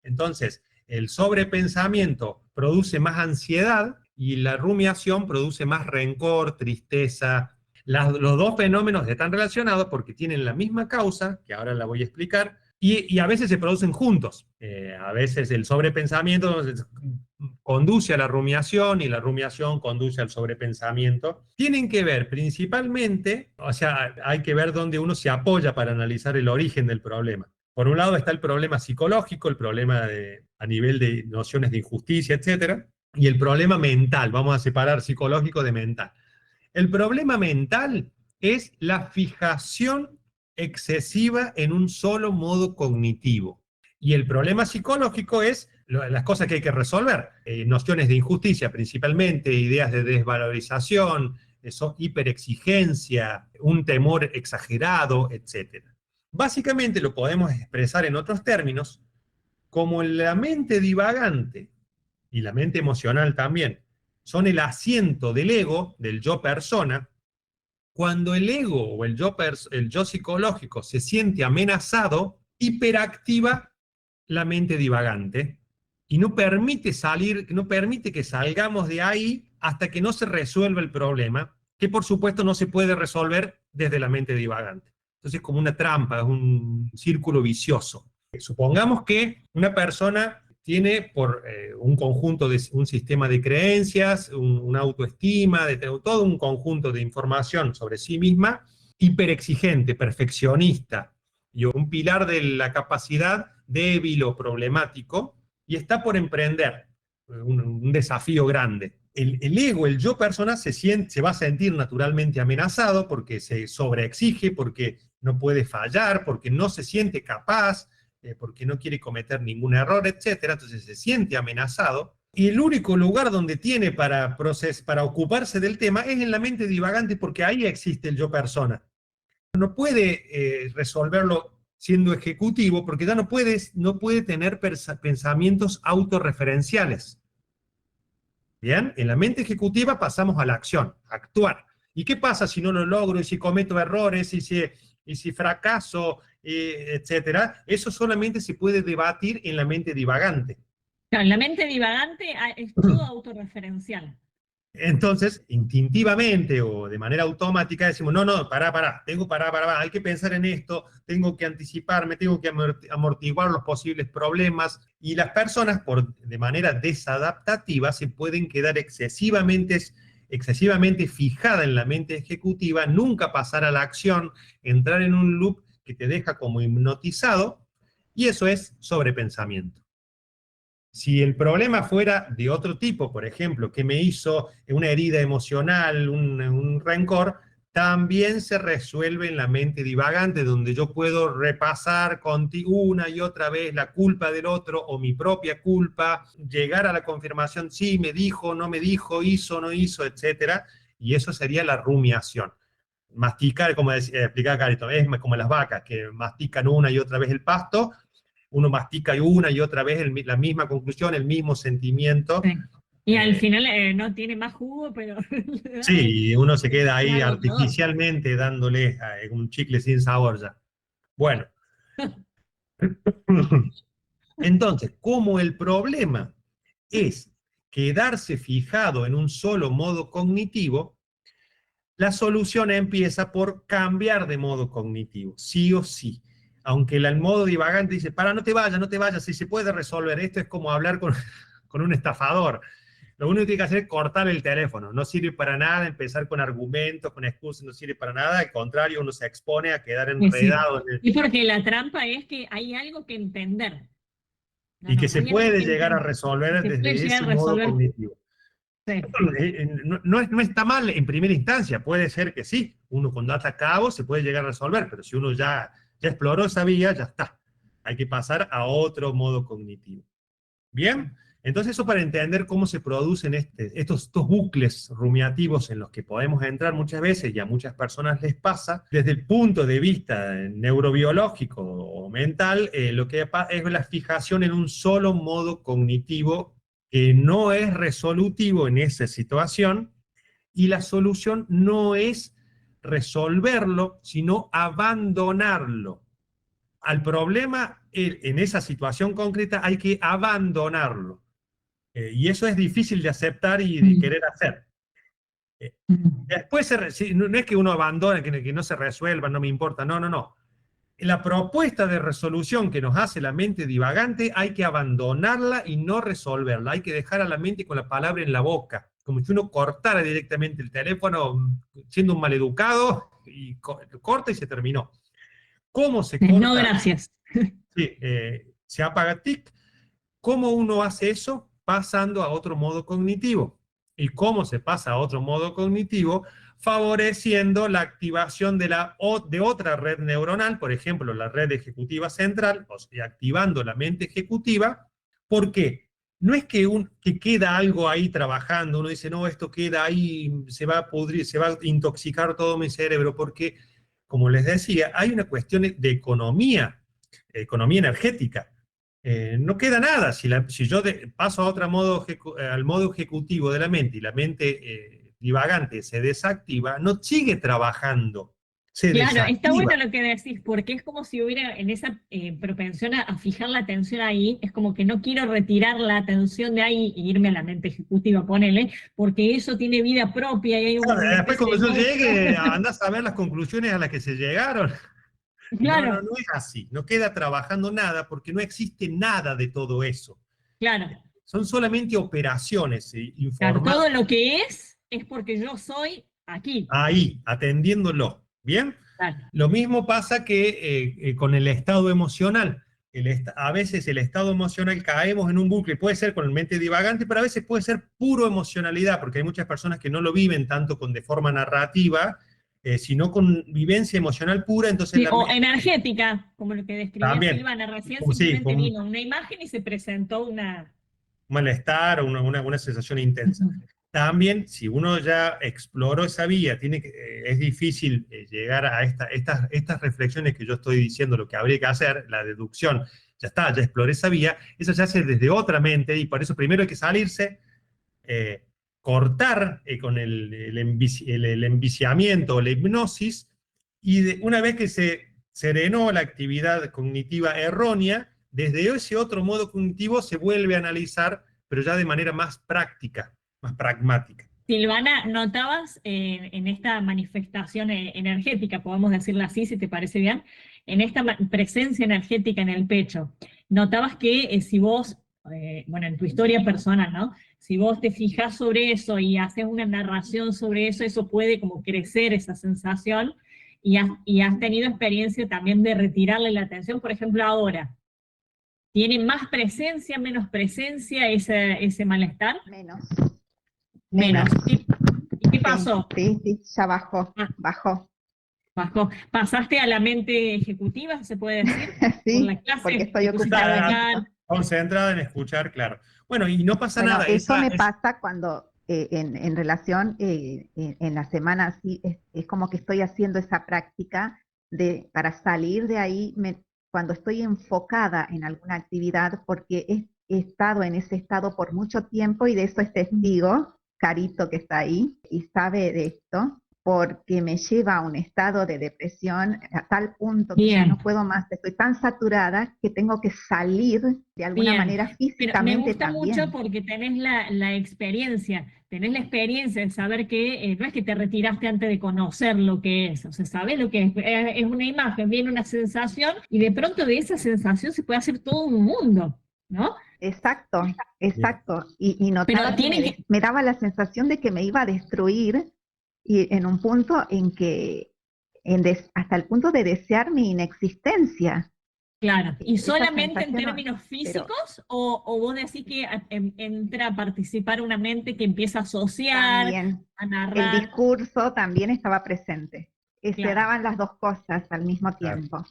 Speaker 8: Entonces, el sobrepensamiento produce más ansiedad y la rumiación produce más rencor, tristeza. Los dos fenómenos están relacionados porque tienen la misma causa, que ahora la voy a explicar, y a veces se producen juntos. A veces el sobrepensamiento conduce a la rumiación y la rumiación conduce al sobrepensamiento. Tienen que ver principalmente, o sea, hay que ver dónde uno se apoya para analizar el origen del problema. Por un lado está el problema psicológico, el problema a nivel de nociones de injusticia, etc. Y el problema mental, vamos a separar psicológico de mental. El problema mental es la fijación excesiva en un solo modo cognitivo. Y el problema psicológico es las cosas que hay que resolver. Nociones de injusticia principalmente, ideas de desvalorización, hiperexigencia, un temor exagerado, etc. Básicamente lo podemos expresar en otros términos como la mente divagante y la mente emocional también son el asiento del ego, del yo persona. Cuando el ego o el yo psicológico se siente amenazado, hiperactiva la mente divagante y no permite que salgamos de ahí hasta que no se resuelva el problema, que por supuesto no se puede resolver desde la mente divagante. Entonces es como una trampa, es un círculo vicioso. Supongamos que una persona tiene por un conjunto de un sistema de creencias, una autoestima, todo un conjunto de información sobre sí misma, hiperexigente, perfeccionista, y un pilar de la capacidad débil o problemático, y está por emprender. un desafío grande. El ego, el yo persona, se va a sentir naturalmente amenazado porque se sobreexige, porque no puede fallar, porque no se siente capaz, porque no quiere cometer ningún error, etc. Entonces se siente amenazado. Y el único lugar donde tiene para ocuparse del tema es en la mente divagante, porque ahí existe el yo persona. No puede resolverlo siendo ejecutivo, porque ya no puede tener pensamientos autorreferenciales. ¿Bien? En la mente ejecutiva pasamos a la acción, a actuar. ¿Y qué pasa si no lo logro, y si cometo errores, y si fracaso, etcétera? Eso solamente se puede debatir en la mente divagante.
Speaker 2: Claro, en la mente divagante es todo autorreferencial.
Speaker 8: Entonces, instintivamente o de manera automática decimos, no, pará, hay que pensar en esto, tengo que anticiparme, tengo que amortiguar los posibles problemas, y las personas, de manera desadaptativa, se pueden quedar excesivamente fijada en la mente ejecutiva, nunca pasar a la acción, entrar en un loop que te deja como hipnotizado, y eso es sobrepensamiento. Si el problema fuera de otro tipo, por ejemplo, que me hizo una herida emocional, un rencor, también se resuelve en la mente divagante, donde yo puedo repasar una y otra vez la culpa del otro o mi propia culpa, llegar a la confirmación, sí, me dijo, no me dijo, hizo, no hizo, etc. Y eso sería la rumiación. Masticar, como explicaba Carito, es como las vacas que mastican una y otra vez el pasto. Uno mastica una y otra vez la misma conclusión, el mismo sentimiento.
Speaker 2: Sí. Y al final no tiene más jugo, pero...
Speaker 8: Sí, y uno se queda ahí artificialmente dándole un chicle sin sabor ya. Bueno. Entonces, como el problema es quedarse fijado en un solo modo cognitivo, la solución empieza por cambiar de modo cognitivo, sí o sí. Aunque el modo divagante dice, no te vayas, si se puede resolver. Esto es como hablar con un estafador. Lo único que tiene que hacer es cortar el teléfono. No sirve para nada empezar con argumentos, con excusas, no sirve para nada. Al contrario, uno se expone a quedar enredado.
Speaker 2: Sí. Y porque la trampa es que hay algo que entender.
Speaker 8: Y que se puede llegar a resolver desde ese modo cognitivo.
Speaker 2: Sí.
Speaker 8: No está mal en primera instancia, puede ser que sí. Uno cuando ata cabo se puede llegar a resolver, pero si uno ya exploró esa vía, ya está. Hay que pasar a otro modo cognitivo. ¿Bien? Entonces eso para entender cómo se producen estos bucles rumiativos en los que podemos entrar muchas veces y a muchas personas les pasa, desde el punto de vista neurobiológico o mental, lo que es la fijación en un solo modo cognitivo que no es resolutivo en esa situación, y la solución no es resolverlo, sino abandonarlo. Al problema, en esa situación concreta, hay que abandonarlo. Y eso es difícil de aceptar y de querer hacer. Después, no es que uno abandone, que no se resuelva, no me importa, no. La propuesta de resolución que nos hace la mente divagante, hay que abandonarla y no resolverla. Hay que dejar a la mente con la palabra en la boca, como si uno cortara directamente el teléfono siendo un maleducado, y corta y se terminó. ¿Cómo se corta?
Speaker 2: No, gracias.
Speaker 8: Sí, se apaga tic. ¿Cómo uno hace eso? Pasando a otro modo cognitivo. ¿Y cómo se pasa a otro modo cognitivo? Favoreciendo la activación de otra red neuronal, por ejemplo, la red ejecutiva central, o sea, activando la mente ejecutiva. ¿Por qué? No es que queda algo ahí trabajando, uno dice, no, esto queda ahí, se va a pudrir, se va a intoxicar todo mi cerebro, porque, como les decía, hay una cuestión de economía energética. No queda nada. Si yo paso a otro modo, al modo ejecutivo de la mente, y la mente divagante se desactiva, no sigue trabajando. Claro, desactiva.
Speaker 2: Está bueno lo que decís, porque es como si hubiera en esa propensión a fijar la atención ahí, es como que no quiero retirar la atención de ahí e irme a la mente ejecutiva, ponele, porque eso tiene vida propia. Y hay
Speaker 8: después cuando yo llegue, andás a ver las conclusiones a las que se llegaron.
Speaker 2: Claro.
Speaker 8: No es así, no queda trabajando nada porque no existe nada de todo eso.
Speaker 2: Claro.
Speaker 8: Son solamente operaciones informadas.
Speaker 2: Claro, todo lo que es porque yo soy aquí.
Speaker 8: Ahí, atendiéndolo. ¿Bien?
Speaker 2: Claro.
Speaker 8: Lo mismo pasa que con el estado emocional. a veces el estado emocional caemos en un bucle, puede ser con mente divagante, pero a veces puede ser puro emocionalidad, porque hay muchas personas que no lo viven tanto de forma narrativa, sino con vivencia emocional pura, entonces
Speaker 2: Sí, o energética, como lo que describía
Speaker 8: también,
Speaker 2: Silvana recién,
Speaker 8: sí,
Speaker 2: simplemente vino una imagen y se presentó una...
Speaker 8: un malestar o una sensación intensa. También, si uno ya exploró esa vía, es difícil llegar a estas reflexiones que yo estoy diciendo, lo que habría que hacer, la deducción, ya está, ya exploré esa vía, eso se hace desde otra mente, y por eso primero hay que salirse, cortar con el enviciamiento o la hipnosis, y una vez que se serenó la actividad cognitiva errónea, desde ese otro modo cognitivo se vuelve a analizar, pero ya de manera más práctica, más pragmática.
Speaker 2: Silvana, ¿notabas en esta manifestación energética, podemos decirla así, si te parece bien, en esta presencia energética en el pecho, notabas que si vos, bueno, en tu historia personal, ¿no? Si vos te fijás sobre eso y haces una narración sobre eso, eso puede como crecer esa sensación, y has tenido experiencia también de retirarle la atención, por ejemplo, ahora. ¿Tiene más presencia, menos presencia ese malestar?
Speaker 5: Menos.
Speaker 2: Menos. ¿Y qué pasó?
Speaker 5: Sí, ya bajó,
Speaker 2: bajó. ¿Pasaste a la mente ejecutiva, se puede decir?
Speaker 5: Sí,
Speaker 2: por la clase,
Speaker 5: porque estoy ocupada.
Speaker 8: Concentrada en escuchar, claro. Bueno, y no pasa nada.
Speaker 5: Eso me pasa cuando en relación, en la semana, sí, es como que estoy haciendo esa práctica para salir de ahí, cuando estoy enfocada en alguna actividad, porque he estado en ese estado por mucho tiempo, y de eso es testigo Carito, que está ahí, y sabe de esto, porque me lleva a un estado de depresión a tal punto que ya no puedo más, estoy tan saturada que tengo que salir de alguna manera físicamente.
Speaker 2: Pero me gusta
Speaker 5: también.
Speaker 2: mucho porque tenés la experiencia de saber que no es que te retiraste antes de conocer lo que es, o sea, sabes lo que es una imagen, viene una sensación, y de pronto de esa sensación se puede hacer todo un mundo, ¿no?
Speaker 5: Exacto. Y notaba me daba la sensación de que me iba a destruir, y en un punto en que, hasta el punto de desear mi inexistencia.
Speaker 2: Claro, ¿y solamente en términos físicos, o vos decís que entra a participar una mente que empieza a asociar,
Speaker 5: también,
Speaker 2: a narrar?
Speaker 5: el discurso también estaba presente, se daban las dos cosas al mismo tiempo.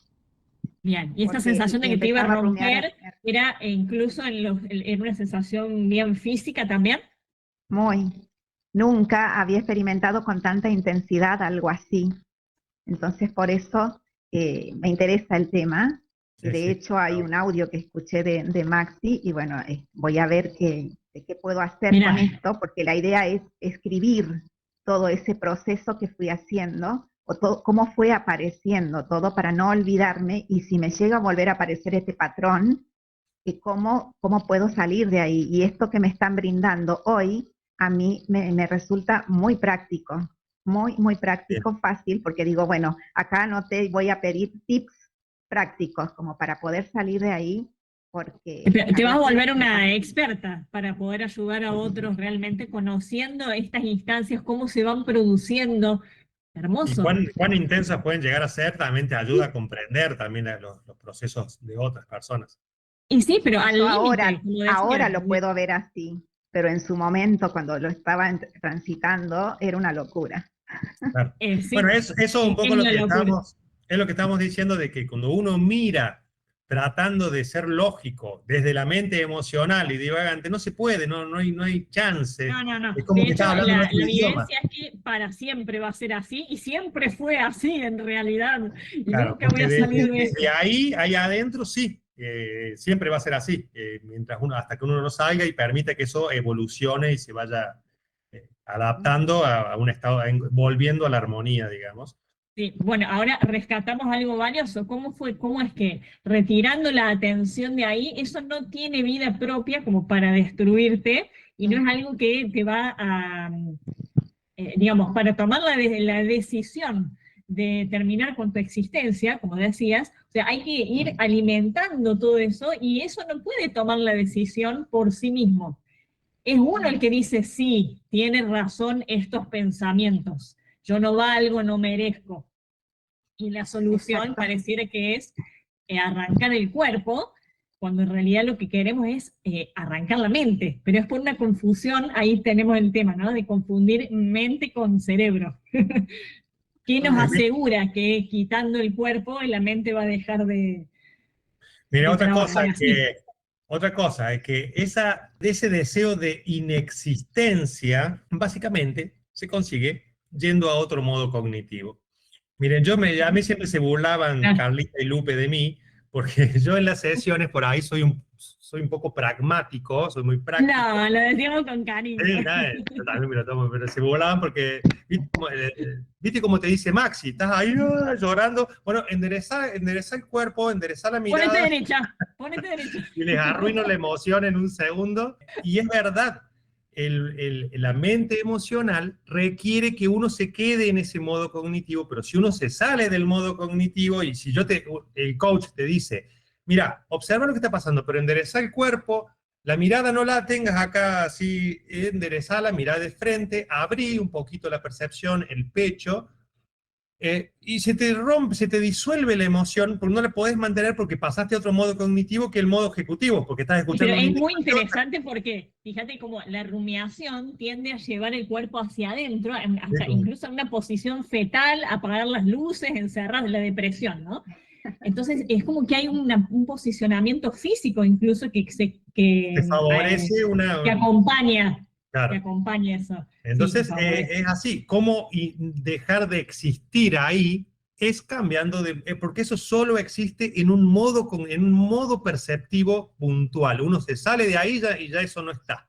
Speaker 2: Bien, y esa sensación de que te iba a romper, ¿era incluso en una sensación bien física también?
Speaker 5: Nunca había experimentado con tanta intensidad algo así. Entonces, por eso me interesa el tema. De hecho, hay un audio que escuché de Maxi, y bueno, voy a ver qué puedo hacer con esto, porque la idea es escribir todo ese proceso que fui haciendo, o cómo fue apareciendo todo, para no olvidarme, y si me llega a volver a aparecer este patrón, cómo puedo salir de ahí. Y esto que me están brindando hoy, a mí me resulta muy práctico, muy práctico, fácil, porque digo, bueno, acá no te voy a pedir tips prácticos como para poder salir de ahí, porque...
Speaker 2: Te vas a volver una experta para poder ayudar a otros realmente conociendo estas instancias, cómo se van produciendo. Hermoso.
Speaker 8: Y cuán intensas pueden llegar a ser, también te ayuda a comprender también los procesos de otras personas.
Speaker 2: Y sí, pero al
Speaker 5: límite. Ahora lo puedo ver así, pero en su momento, cuando lo estaba transitando, era una locura.
Speaker 8: Claro. Bueno, eso es un poco lo que estamos diciendo, de que cuando uno mira tratando de ser lógico desde la mente emocional y divagante, no se puede, no hay chance.
Speaker 2: No.
Speaker 8: Es como
Speaker 2: de
Speaker 8: que
Speaker 2: hecho,
Speaker 8: está hablando
Speaker 2: la
Speaker 8: otro idioma.
Speaker 2: evidencia es que para siempre va a ser así, y siempre fue así en realidad. Y
Speaker 8: claro,
Speaker 2: nunca voy a salir de eso.
Speaker 8: Desde ahí adentro sí, siempre va a ser así, hasta que uno no salga y permita que eso evolucione y se vaya adaptando a un estado, volviendo a la armonía, digamos.
Speaker 2: Sí, bueno, ahora rescatamos algo valioso. ¿Cómo es que retirando la atención de ahí, eso no tiene vida propia como para destruirte, y no es algo que te va a, digamos, para tomar la decisión de terminar con tu existencia, como decías, o sea, hay que ir alimentando todo eso, y eso no puede tomar la decisión por sí mismo. Es uno el que dice, sí, tiene razón estos pensamientos, yo no valgo, no merezco. Y la solución pareciera que es arrancar el cuerpo, cuando en realidad lo que queremos es arrancar la mente, pero es por una confusión, ahí tenemos el tema, ¿no? De confundir mente con cerebro. ¿Qué nos asegura que quitando el cuerpo la mente va a dejar de
Speaker 8: Mira,
Speaker 2: trabajar así?
Speaker 8: otra cosa es que ese deseo de inexistencia, básicamente, se consigue yendo a otro modo cognitivo. Miren, a mí siempre se burlaban Carlita y Lupe de mí, porque yo en las sesiones por ahí soy un poco pragmático, soy muy práctico.
Speaker 2: No, lo decíamos con cariño.
Speaker 8: Sí, yo también me lo tomo, pero se burlaban porque, ¿viste cómo te dice Maxi? Estás ahí llorando. Bueno, endereza el cuerpo, endereza la mirada.
Speaker 2: Ponete derecha.
Speaker 8: Y les arruino la emoción en un segundo. Y es verdad, la mente emocional requiere que uno se quede en ese modo cognitivo, pero si uno se sale del modo cognitivo y si el coach te dice, mira, observa lo que está pasando, pero endereza el cuerpo, la mirada no la tengas acá así, endereza la mirada de frente, abrí un poquito la percepción, el pecho, y se te rompe, se te disuelve la emoción, porque no la podés mantener porque pasaste a otro modo cognitivo que el modo ejecutivo, porque estás escuchando.
Speaker 2: Pero es muy interesante porque, fíjate cómo la rumiación tiende a llevar el cuerpo hacia adentro, hasta incluso en una posición fetal, apagar las luces, encerrar la depresión, ¿no? Entonces es como que hay un posicionamiento físico incluso que
Speaker 8: favorece
Speaker 2: que acompaña.
Speaker 8: Claro.
Speaker 2: Que acompaña eso.
Speaker 8: Entonces, es así, cómo dejar de existir ahí es cambiando porque eso solo existe en un modo perceptivo puntual. Uno se sale de ahí y ya eso no está.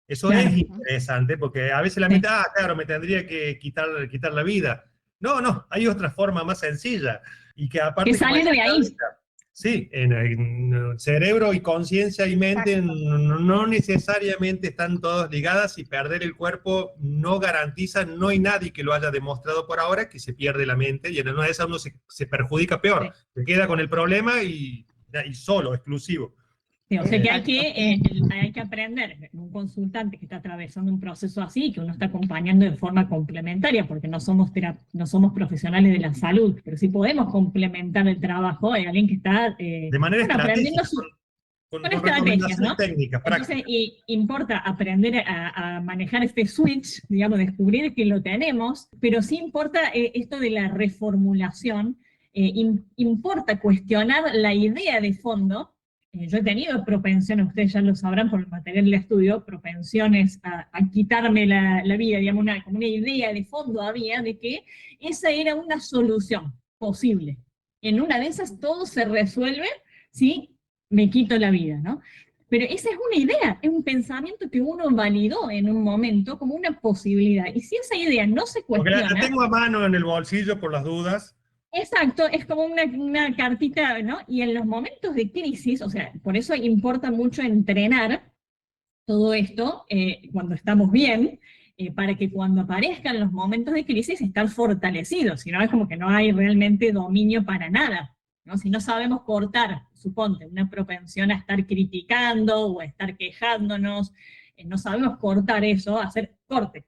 Speaker 8: Eso claro. Es interesante, porque a veces la mente, claro, me tendría que quitar la vida. No, hay otra forma más sencilla. Y que aparte...
Speaker 2: Que sale de ahí.
Speaker 8: Sí, en cerebro y conciencia y mente no necesariamente están todas ligadas, y perder el cuerpo no garantiza, no hay nadie que lo haya demostrado por ahora, que se pierde la mente, y en una de esas uno se perjudica peor, se queda con el problema y solo, exclusivo.
Speaker 2: Sí, o sea que hay que aprender, un consultante que está atravesando un proceso así, que uno está acompañando de forma complementaria, porque no somos profesionales de la salud, pero sí podemos complementar el trabajo, hay alguien que está
Speaker 8: de manera
Speaker 2: aprendiendo
Speaker 8: con estrategias, ¿no? Técnicas,
Speaker 2: entonces, importa aprender a manejar este switch, digamos, descubrir que lo tenemos, pero sí importa esto de la reformulación, importa cuestionar la idea de fondo. Yo he tenido propensiones, ustedes ya lo sabrán por el material de estudio, propensiones a quitarme la vida, digamos, como una idea de fondo había de que esa era una solución posible. En una de esas todo se resuelve si me quito la vida, ¿no? Pero esa es una idea, es un pensamiento que uno validó en un momento como una posibilidad. Y si esa idea no se cuestiona...
Speaker 8: Porque la tengo a mano en el bolsillo por las dudas.
Speaker 2: Exacto, es como una cartita, ¿no? Y en los momentos de crisis, o sea, por eso importa mucho entrenar todo esto cuando estamos bien, para que cuando aparezcan los momentos de crisis estar fortalecidos, si no es como que no hay realmente dominio para nada, ¿no? Si no sabemos cortar, suponte, una propensión a estar criticando o a estar quejándonos, no sabemos cortar eso, hacer corte.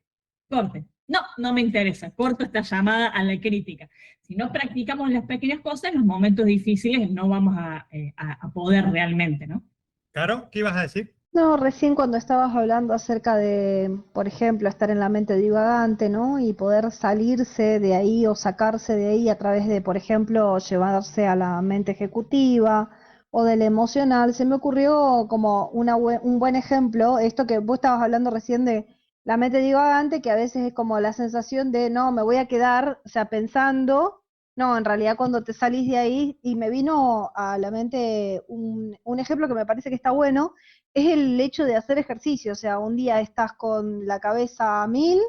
Speaker 2: No me interesa, corto esta llamada a la crítica. Si no practicamos las pequeñas cosas, en los momentos difíciles no vamos a poder realmente, ¿no?
Speaker 8: Claro, ¿qué ibas a decir?
Speaker 6: No, recién cuando estabas hablando acerca de, por ejemplo, estar en la mente divagante, ¿no? Y poder salirse de ahí o sacarse de ahí a través de, por ejemplo, llevarse a la mente ejecutiva o del emocional, se me ocurrió como un buen ejemplo, esto que vos estabas hablando recién de la mente divagante, que a veces es como la sensación de, no, me voy a quedar, o sea, pensando, no, en realidad cuando te salís de ahí, y me vino a la mente un ejemplo que me parece que está bueno, es el hecho de hacer ejercicio, o sea, un día estás con la cabeza a 1000,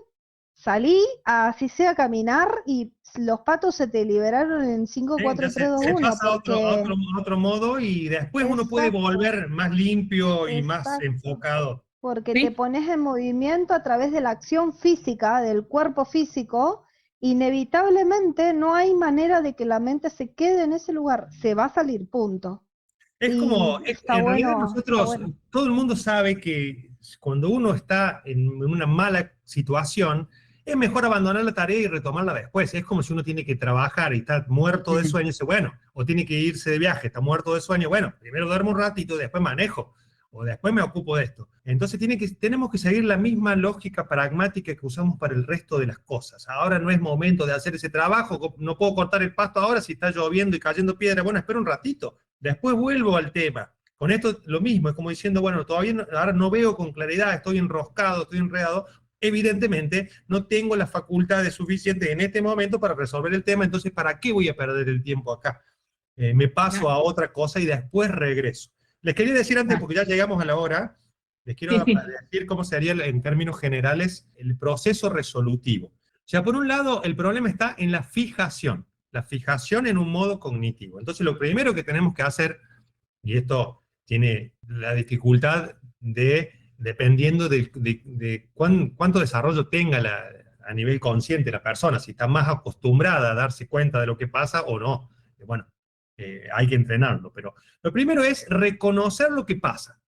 Speaker 6: salí, así sea a caminar, y los patos se te liberaron en 5, 4, 3, 2, 1.
Speaker 8: Se pasa a otro modo, y después uno puede volver más limpio y más enfocado.
Speaker 6: Porque te pones en movimiento a través de la acción física, del cuerpo físico, inevitablemente no hay manera de que la mente se quede en ese lugar, se va a salir, punto.
Speaker 8: Es como, en realidad nosotros, todo el mundo sabe que cuando uno está en una mala situación, es mejor abandonar la tarea y retomarla después. Es como si uno tiene que trabajar y está muerto de sueño, y dice, bueno, o tiene que irse de viaje, está muerto de sueño, bueno, primero duermo un ratito, después manejo, o después me ocupo de esto. Entonces tenemos que seguir la misma lógica pragmática que usamos para el resto de las cosas. Ahora no es momento de hacer ese trabajo, no puedo cortar el pasto ahora si está lloviendo y cayendo piedra, bueno, espera un ratito, después vuelvo al tema. Con esto lo mismo, es como diciendo, bueno, todavía ahora no veo con claridad, estoy enroscado, estoy enredado, evidentemente no tengo las facultades suficientes en este momento para resolver el tema, entonces ¿para qué voy a perder el tiempo acá? Me paso a otra cosa y después regreso. Les quería decir antes, porque ya llegamos a la hora, les quiero decir cómo sería en términos generales el proceso resolutivo. O sea, por un lado, el problema está en la fijación en un modo cognitivo. Entonces lo primero que tenemos que hacer, y esto tiene la dificultad dependiendo de cuánto desarrollo tenga a nivel consciente la persona, si está más acostumbrada a darse cuenta de lo que pasa o no. Bueno, hay que entrenarlo, pero lo primero es reconocer lo que pasa.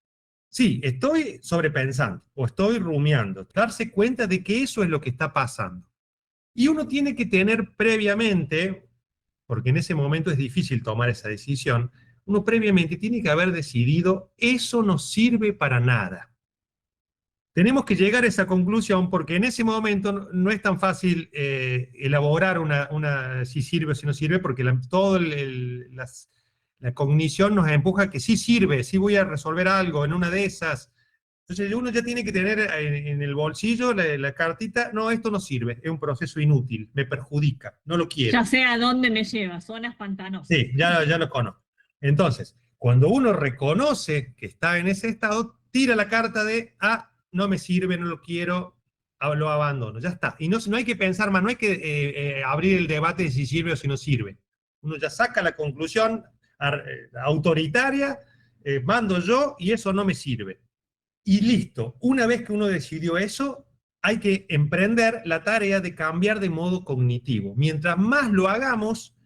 Speaker 8: Sí, estoy sobrepensando o estoy rumiando, darse cuenta de que eso es lo que está pasando. Y uno tiene que tener previamente, porque en ese momento es difícil tomar esa decisión, uno previamente tiene que haber decidido, eso no sirve para nada. Tenemos que llegar a esa conclusión porque en ese momento no es tan fácil elaborar si sirve o si no sirve, porque la cognición nos empuja a que sí sirve, sí voy a resolver algo en una de esas. Entonces uno ya tiene que tener en el bolsillo la cartita, no, esto no sirve, es un proceso inútil, me perjudica, no lo quiero.
Speaker 2: Ya sé a dónde me lleva, zonas pantanosas.
Speaker 8: Sí, ya lo conozco. Entonces, cuando uno reconoce que está en ese estado, tira la carta de, no me sirve, no lo quiero, lo abandono, ya está. Y no hay que pensar más, no hay que abrir el debate de si sirve o si no sirve. Uno ya saca la conclusión autoritaria, mando yo y eso no me sirve. Y listo, una vez que uno decidió eso, hay que emprender la tarea de cambiar de modo cognitivo. Mientras más lo hagamos,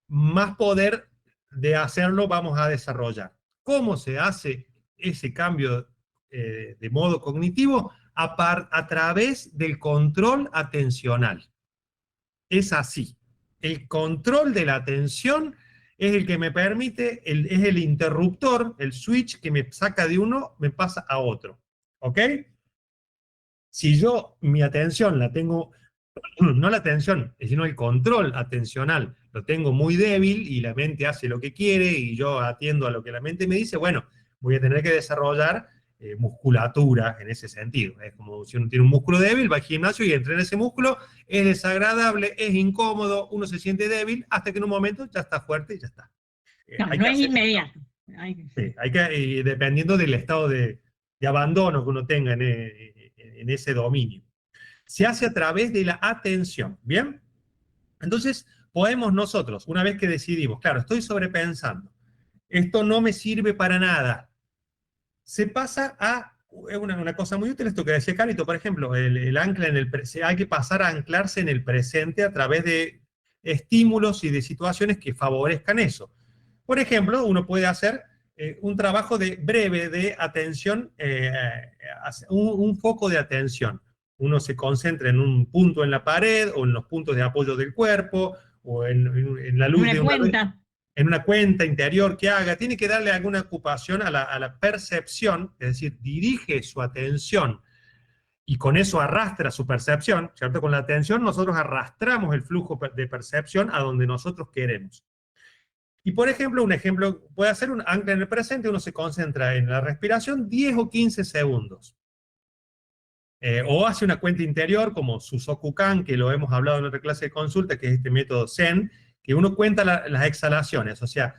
Speaker 8: más poder de hacerlo vamos a desarrollar. ¿Cómo se hace ese cambio de modo cognitivo? A través del control atencional. Es así. El control de la atención es el que me permite, es el interruptor, el switch que me saca de uno, me pasa a otro. ¿Ok? Si yo mi atención la tengo, no la atención, sino el control atencional, lo tengo muy débil y la mente hace lo que quiere y yo atiendo a lo que la mente me dice, bueno, voy a tener que desarrollar musculatura en ese sentido. Es como si uno tiene un músculo débil, va al gimnasio y entrena ese músculo, es desagradable, es incómodo, uno se siente débil, hasta que en un momento ya está fuerte y ya está.
Speaker 2: No es inmediato.
Speaker 8: Sí, dependiendo del estado de abandono que uno tenga en ese dominio. Se hace a través de la atención, ¿bien? Entonces, podemos nosotros, una vez que decidimos, claro, estoy sobrepensando, esto no me sirve para nada, se pasa a, es una cosa muy útil esto que decía Carito, por ejemplo, el ancla hay que pasar a anclarse en el presente a través de estímulos y de situaciones que favorezcan eso. Por ejemplo, uno puede hacer un trabajo breve de atención, un foco de atención. Uno se concentra en un punto en la pared, o en los puntos de apoyo del cuerpo, o en la luz de una cuenta interior que haga. Tiene que darle alguna ocupación a la percepción, es decir, dirige su atención, y con eso arrastra su percepción, ¿cierto? Con la atención nosotros arrastramos el flujo de percepción a donde nosotros queremos. Y por ejemplo, un ejemplo puede hacer un ancla en el presente, uno se concentra en la respiración 10 o 15 segundos. O hace una cuenta interior como Susoku-kan, que lo hemos hablado en otra clase de consulta, que es este método Zen, que uno cuenta las exhalaciones, o sea,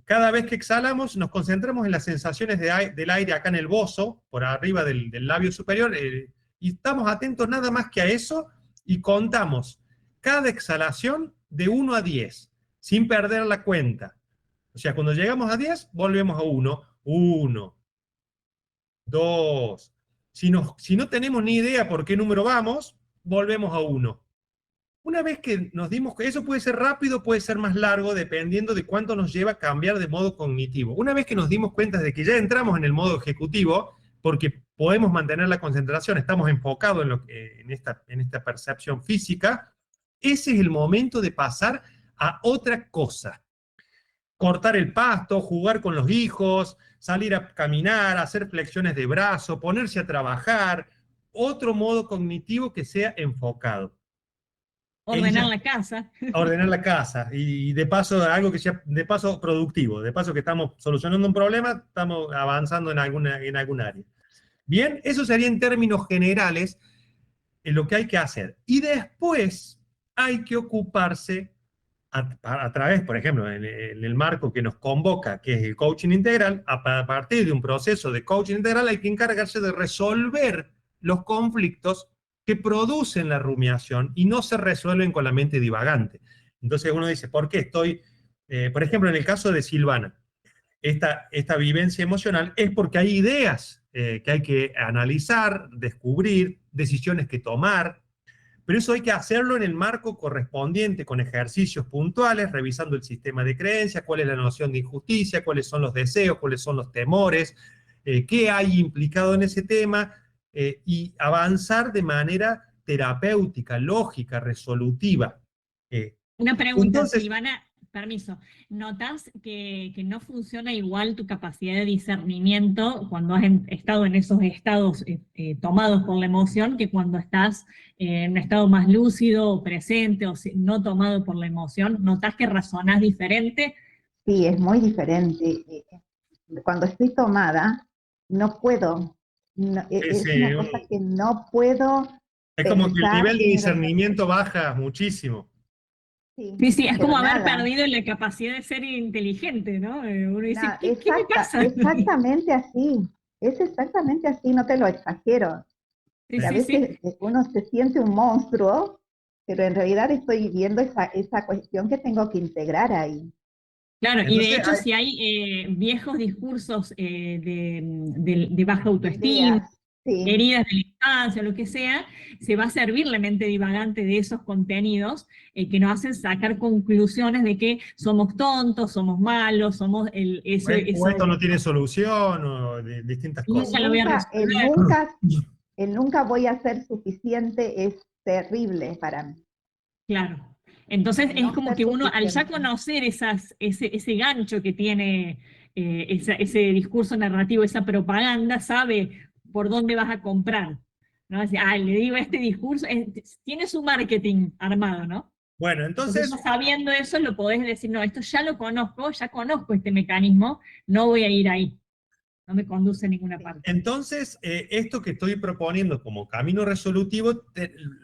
Speaker 8: cada vez que exhalamos nos concentramos en las sensaciones del aire acá en el bozo, por arriba del labio superior, y estamos atentos nada más que a eso, y contamos cada exhalación de 1 a 10, sin perder la cuenta. O sea, cuando llegamos a 10, volvemos a 1, 1, 2, si no tenemos ni idea por qué número vamos, volvemos a 1. Una vez que nos dimos que eso puede ser rápido, puede ser más largo, dependiendo de cuánto nos lleva a cambiar de modo cognitivo. Una vez que nos dimos cuenta de que ya entramos en el modo ejecutivo, porque podemos mantener la concentración, estamos enfocados en esta percepción física, ese es el momento de pasar a otra cosa. Cortar el pasto, jugar con los hijos, salir a caminar, hacer flexiones de brazo, ponerse a trabajar, otro modo cognitivo que sea enfocado.
Speaker 2: Ordenar la casa.
Speaker 8: Ordenar la casa, y de paso algo que sea de paso productivo, de paso que estamos solucionando un problema, estamos avanzando en algún área. Bien, eso sería en términos generales lo que hay que hacer. Y después hay que ocuparse a través, por ejemplo, en el marco que nos convoca, que es el coaching integral, a partir de un proceso de coaching integral hay que encargarse de resolver los conflictos que producen la rumiación y no se resuelven con la mente divagante. Entonces uno dice, ¿por qué estoy? Por ejemplo, en el caso de Silvana, esta vivencia emocional es porque hay ideas que hay que analizar, descubrir, decisiones que tomar, pero eso hay que hacerlo en el marco correspondiente, con ejercicios puntuales, revisando el sistema de creencias, cuál es la noción de injusticia, cuáles son los deseos, cuáles son los temores, qué hay implicado en ese tema, y avanzar de manera terapéutica, lógica, resolutiva.
Speaker 2: Una pregunta,
Speaker 8: Entonces,
Speaker 2: Silvana, permiso. ¿Notas que no funciona igual tu capacidad de discernimiento cuando has estado en esos estados tomados por la emoción que cuando estás en un estado más lúcido o presente o no tomado por la emoción? ¿Notas que razonás diferente?
Speaker 5: Sí, es muy diferente. Cuando estoy tomada, no puedo. Es una cosa que no puedo.
Speaker 8: Es como que el
Speaker 5: pensar
Speaker 8: nivel de
Speaker 5: ni
Speaker 8: discernimiento baja muchísimo.
Speaker 2: Sí, es como haber
Speaker 5: nada.
Speaker 2: perdido la capacidad de ser inteligente, ¿no? Uno dice,
Speaker 5: No,
Speaker 2: ¿qué me pasa?
Speaker 5: exactamente así. Es exactamente así, no te lo exagero.
Speaker 2: Sí,
Speaker 5: A
Speaker 2: sí,
Speaker 5: veces uno se siente un monstruo, pero en realidad estoy viendo esa cuestión que tengo que integrar ahí.
Speaker 2: Claro, y de
Speaker 8: Entonces,
Speaker 2: hecho si hay viejos discursos de baja autoestima,
Speaker 5: Ideas, sí.
Speaker 2: heridas de la infancia, lo que sea, se va a servir la mente divagante de esos contenidos que nos hacen sacar conclusiones de que somos tontos, somos malos, somos
Speaker 8: o esto no tiene solución, o de distintas cosas.
Speaker 2: nunca lo voy a
Speaker 5: El nunca voy a ser suficiente es terrible para mí.
Speaker 2: Claro. Entonces es
Speaker 5: No
Speaker 2: como
Speaker 5: ser
Speaker 2: que uno, al ya
Speaker 5: suficiente.
Speaker 2: conocer ese gancho que tiene ese discurso narrativo, esa propaganda, sabe por dónde vas a comprar, ¿no? Le digo este discurso, tiene su marketing armado, ¿no?
Speaker 8: Bueno, entonces,
Speaker 2: Entonces, sabiendo eso, lo podés decir, no, esto ya lo conozco, ya conozco este mecanismo, no voy a ir ahí, no me conduce a ninguna parte.
Speaker 8: Entonces, esto que estoy proponiendo como camino resolutivo,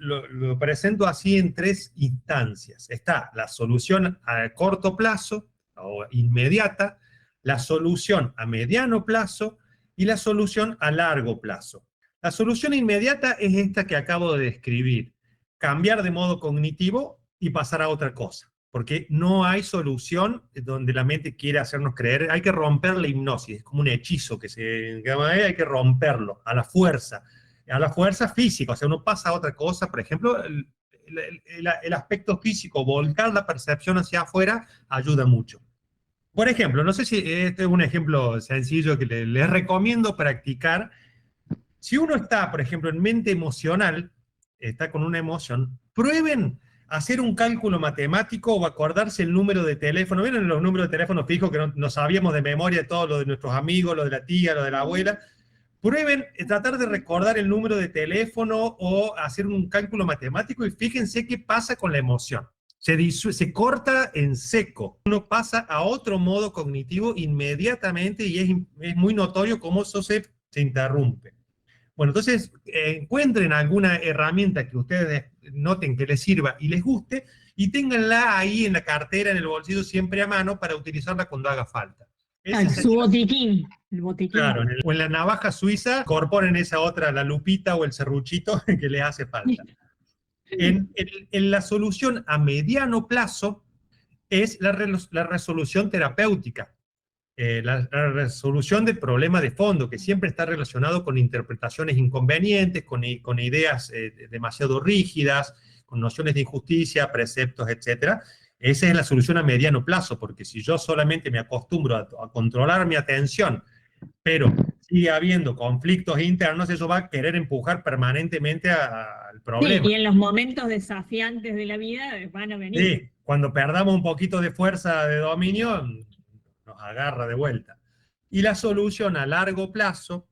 Speaker 8: lo presento así en 3 instancias. Está la solución a corto plazo, o inmediata, la solución a mediano plazo, y la solución a largo plazo. La solución inmediata es esta que acabo de describir: cambiar de modo cognitivo y pasar a otra cosa. Porque no hay solución donde la mente quiere hacernos creer. Hay que romper la hipnosis, es como un hechizo que hay que romperlo a la fuerza física. O sea, uno pasa a otra cosa. Por ejemplo, el aspecto físico, volcar la percepción hacia afuera, ayuda mucho. Por ejemplo, no sé si este es un ejemplo sencillo que les recomiendo practicar. Si uno está, por ejemplo, en mente emocional, está con una emoción, prueben hacer un cálculo matemático o acordarse el número de teléfono. ¿Vieron los números de teléfono fijos que no sabíamos de memoria, todo lo de nuestros amigos, lo de la tía, lo de la abuela? Prueben tratar de recordar el número de teléfono o hacer un cálculo matemático y fíjense qué pasa con la emoción. Se corta en seco. Uno pasa a otro modo cognitivo inmediatamente y es muy notorio cómo eso se interrumpe. Bueno, entonces encuentren alguna herramienta que ustedes noten que les sirva y les guste y ténganla ahí en la cartera, en el bolsillo, siempre a mano para utilizarla cuando haga falta.
Speaker 2: Su botiquín, el botiquín.
Speaker 8: Claro, o en la navaja suiza, incorporen esa otra, la lupita o el serruchito que les hace falta. En la solución a mediano plazo es la resolución terapéutica. La resolución del problema de fondo, que siempre está relacionado con interpretaciones inconvenientes, con ideas demasiado rígidas, con nociones de injusticia, preceptos, etc. Esa es la solución a mediano plazo, porque si yo solamente me acostumbro a controlar mi atención, pero sigue habiendo conflictos internos, eso va a querer empujar permanentemente al problema.
Speaker 2: Sí, y en los momentos desafiantes de la vida van a venir.
Speaker 8: Sí, cuando perdamos un poquito de fuerza de dominio, nos agarra de vuelta. Y la solución a largo plazo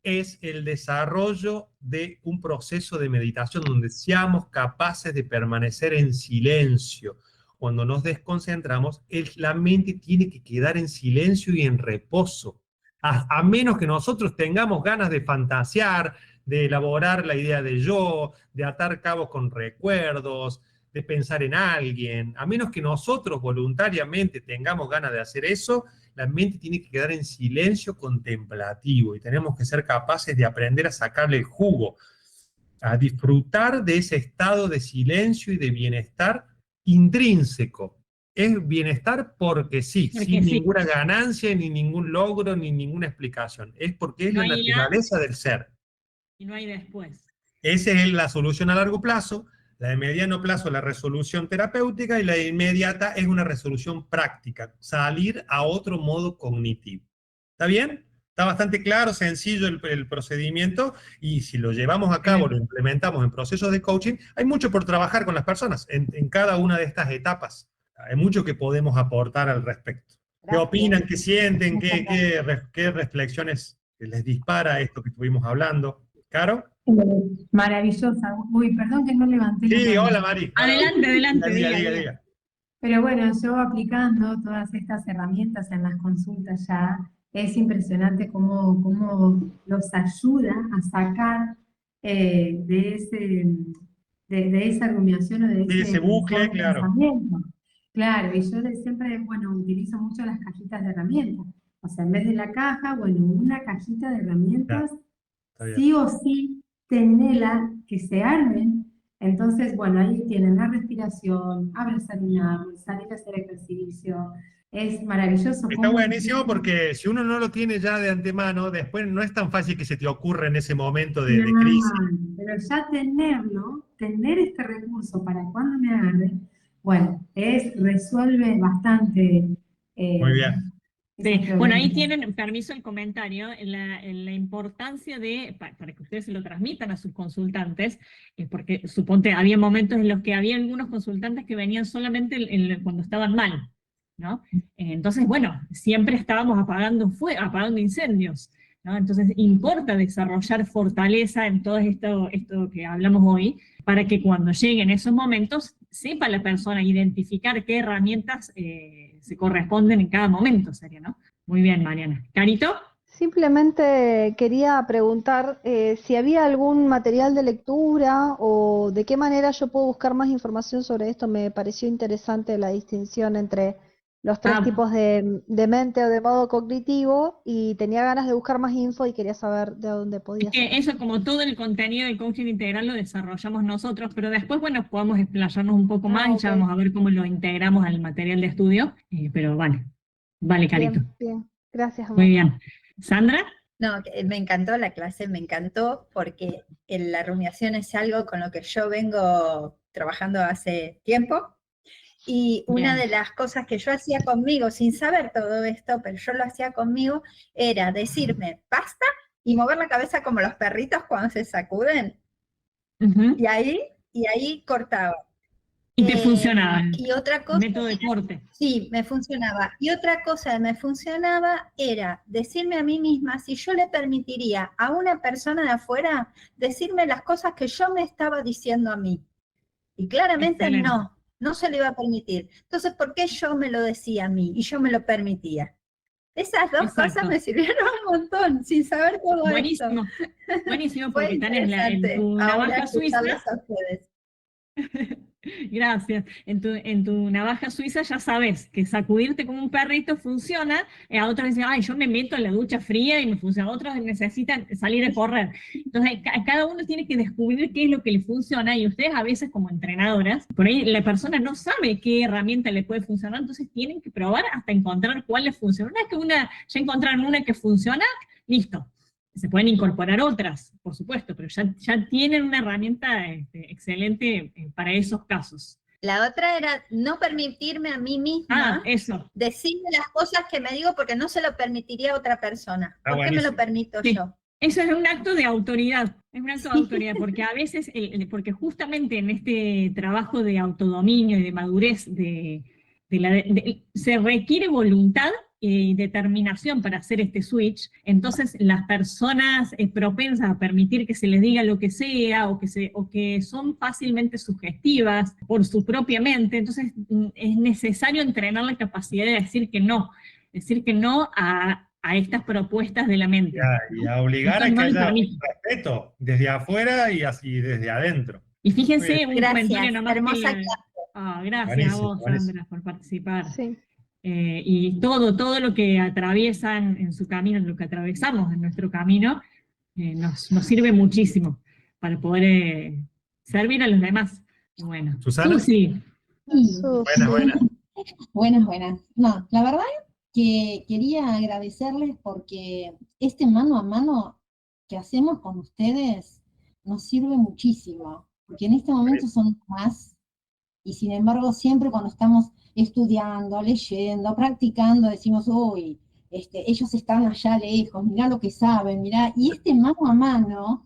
Speaker 8: es el desarrollo de un proceso de meditación donde seamos capaces de permanecer en silencio. Cuando nos desconcentramos, la mente tiene que quedar en silencio y en reposo. A menos que nosotros tengamos ganas de fantasear, de elaborar la idea de yo, de atar cabos con recuerdos, de pensar en alguien, a menos que nosotros voluntariamente tengamos ganas de hacer eso, la mente tiene que quedar en silencio contemplativo y tenemos que ser capaces de aprender a sacarle el jugo, a disfrutar de ese estado de silencio y de bienestar intrínseco. Es bienestar porque sí, sin ninguna ganancia, ni ningún logro, ni ninguna explicación. Es porque es la naturaleza del ser.
Speaker 2: Y no hay después.
Speaker 8: Esa es la solución a largo plazo. La de mediano plazo, la resolución terapéutica, y la de inmediata es una resolución práctica, salir a otro modo cognitivo. ¿Está bien? Está bastante claro, sencillo el procedimiento, y si lo llevamos a cabo, lo implementamos en procesos de coaching, hay mucho por trabajar con las personas en cada una de estas etapas. Hay mucho que podemos aportar al respecto. ¿Qué opinan? ¿Qué sienten? ¿Qué reflexiones les dispara esto que estuvimos hablando? ¿Caro?
Speaker 10: Maravillosa. Uy, perdón que no levanté.
Speaker 8: Sí, hola Mari.
Speaker 2: Adelante,
Speaker 8: diga.
Speaker 10: Pero bueno, yo aplicando todas estas herramientas en las consultas ya, es impresionante cómo los ayuda a sacar de esa rumiación o de ese
Speaker 8: bucle, claro.
Speaker 10: Pensamiento. Claro, y yo siempre, utilizo mucho las cajitas de herramientas. O sea, en vez de la caja, una cajita de herramientas, sí o sí, tenela, que se armen. Entonces, ahí tienen la respiración, abrazar un árbol, salir a hacer ejercicio. Es maravilloso.
Speaker 8: Está buenísimo porque si uno no lo tiene ya de antemano, después no es tan fácil que se te ocurra en ese momento de crisis.
Speaker 10: Pero ya tener este recurso para cuando me agarre, resuelve bastante.
Speaker 8: Muy bien.
Speaker 2: Sí. Bueno, ahí tienen, permiso el comentario, la importancia de, para que ustedes se lo transmitan a sus consultantes, porque suponte, había momentos en los que había algunos consultantes que venían solamente cuando estaban mal, ¿no? Entonces, siempre estábamos apagando incendios, ¿no? Entonces, importa desarrollar fortaleza en todo esto que hablamos hoy, para que cuando lleguen esos momentos, sepa la persona identificar qué herramientas se corresponden en cada momento, sería, ¿no? Muy bien, Mariana. ¿Carito?
Speaker 6: Simplemente quería preguntar si había algún material de lectura o de qué manera yo puedo buscar más información sobre esto. Me pareció interesante la distinción entre los tres tipos de mente o de modo cognitivo, y tenía ganas de buscar más info y quería saber de dónde podía saber.
Speaker 2: Eso, como todo el contenido del coaching integral, lo desarrollamos nosotros, pero después, podemos explayarnos un poco más y ya vamos a ver cómo lo integramos al material de estudio, pero vale, Carito.
Speaker 6: Bien, gracias.
Speaker 2: Muy bien. ¿Sandra?
Speaker 3: No, me encantó la clase, me encantó porque la rumiación es algo con lo que yo vengo trabajando hace tiempo. Y una de las cosas que yo hacía conmigo, sin saber todo esto, pero yo lo hacía conmigo, era decirme, basta, y mover la cabeza como los perritos cuando se sacuden. Y ahí cortaba.
Speaker 2: Y te funcionaba.
Speaker 3: Y otra cosa,
Speaker 2: método de corte.
Speaker 3: Sí, me funcionaba. Y otra cosa que me funcionaba era decirme a mí misma si yo le permitiría a una persona de afuera decirme las cosas que yo me estaba diciendo a mí. Y claramente no se le iba a permitir. Entonces, ¿por qué yo me lo decía a mí y yo me lo permitía? Esas dos cosas me sirvieron un montón, sin saber todo esto.
Speaker 2: Buenísimo, porque tenés en tu navaja suiza. Gracias. En tu navaja suiza ya sabes que sacudirte como un perrito funciona. A otros dicen, yo me meto en la ducha fría y me funciona. Otros necesitan salir a correr. Entonces, cada uno tiene que descubrir qué es lo que le funciona, y ustedes a veces como entrenadoras, por ahí la persona no sabe qué herramienta le puede funcionar, entonces tienen que probar hasta encontrar cuál les funciona. Una vez que ya encontraron una que funciona, listo. Se pueden incorporar otras, por supuesto, pero ya tienen una herramienta excelente para esos casos.
Speaker 3: La otra era no permitirme a mí misma
Speaker 2: eso.
Speaker 3: decirme las cosas que me digo porque no se lo permitiría a otra persona.
Speaker 8: Está
Speaker 3: ¿Por qué me lo
Speaker 8: buenísimo.
Speaker 3: permito
Speaker 2: Sí.
Speaker 3: yo?
Speaker 2: Eso es un acto de autoridad, es un acto de autoridad, porque a veces, porque justamente en este trabajo de autodominio y de madurez, se requiere voluntad y determinación para hacer este switch. Entonces las personas propensas a permitir que se les diga lo que sea, o que son fácilmente sugestivas por su propia mente, entonces es necesario entrenar la capacidad de decir que no a estas propuestas de la mente.
Speaker 8: Y a obligar a que haya respeto desde afuera y así desde adentro.
Speaker 2: Y fíjense, un
Speaker 3: Gracias,
Speaker 2: comentario nomás.
Speaker 3: hermosa
Speaker 2: Gracias
Speaker 8: Buenísimo,
Speaker 2: a vos,
Speaker 8: buenísimo.
Speaker 2: Sandra, por participar.
Speaker 6: Sí.
Speaker 2: Y todo lo que atraviesan en su camino, lo que atravesamos en nuestro camino, nos sirve muchísimo para poder servir a los demás. Bueno,
Speaker 8: ¿Susana?
Speaker 2: Sí.
Speaker 8: Buenas.
Speaker 11: No, la verdad que quería agradecerles porque este mano a mano que hacemos con ustedes nos sirve muchísimo, porque en este momento son más, y sin embargo siempre cuando estamos estudiando, leyendo, practicando, decimos, uy, ellos están allá lejos, mirá lo que saben, mirá, y este mano a mano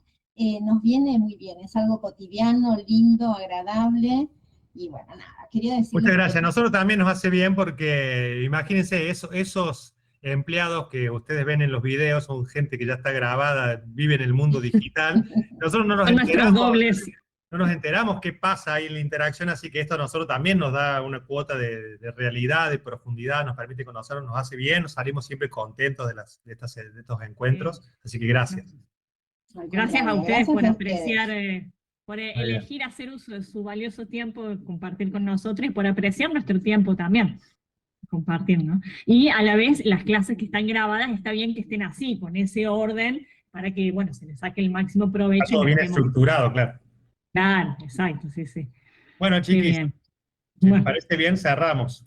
Speaker 11: nos viene muy bien, es algo cotidiano, lindo, agradable, y bueno, nada, quería decirles
Speaker 8: Muchas gracias. Nosotros también nos hace bien porque imagínense esos empleados que ustedes ven en los videos, son gente que ya está grabada, vive en el mundo digital. Nosotros no nos
Speaker 2: Son nuestros
Speaker 8: enteramos,
Speaker 2: dobles.
Speaker 8: no nos enteramos qué pasa ahí en la interacción, así que esto a nosotros también nos da una cuota de realidad, de profundidad, nos permite conocernos, nos hace bien, nos salimos siempre contentos de estos encuentros, así que gracias.
Speaker 2: Gracias a ustedes por apreciar, por
Speaker 8: bien.
Speaker 2: elegir hacer uso de su valioso tiempo, compartir con nosotros, y por apreciar nuestro tiempo también, compartir, ¿no? Y a la vez, las clases que están grabadas, está bien que estén así, con ese orden, para que, bueno, se les saque el máximo provecho.
Speaker 8: Está todo bien estructurado, claro.
Speaker 2: Claro, exacto, sí.
Speaker 8: Bueno,
Speaker 2: Qué
Speaker 8: chiquis,
Speaker 2: bien.
Speaker 8: si les parece bien, cerramos.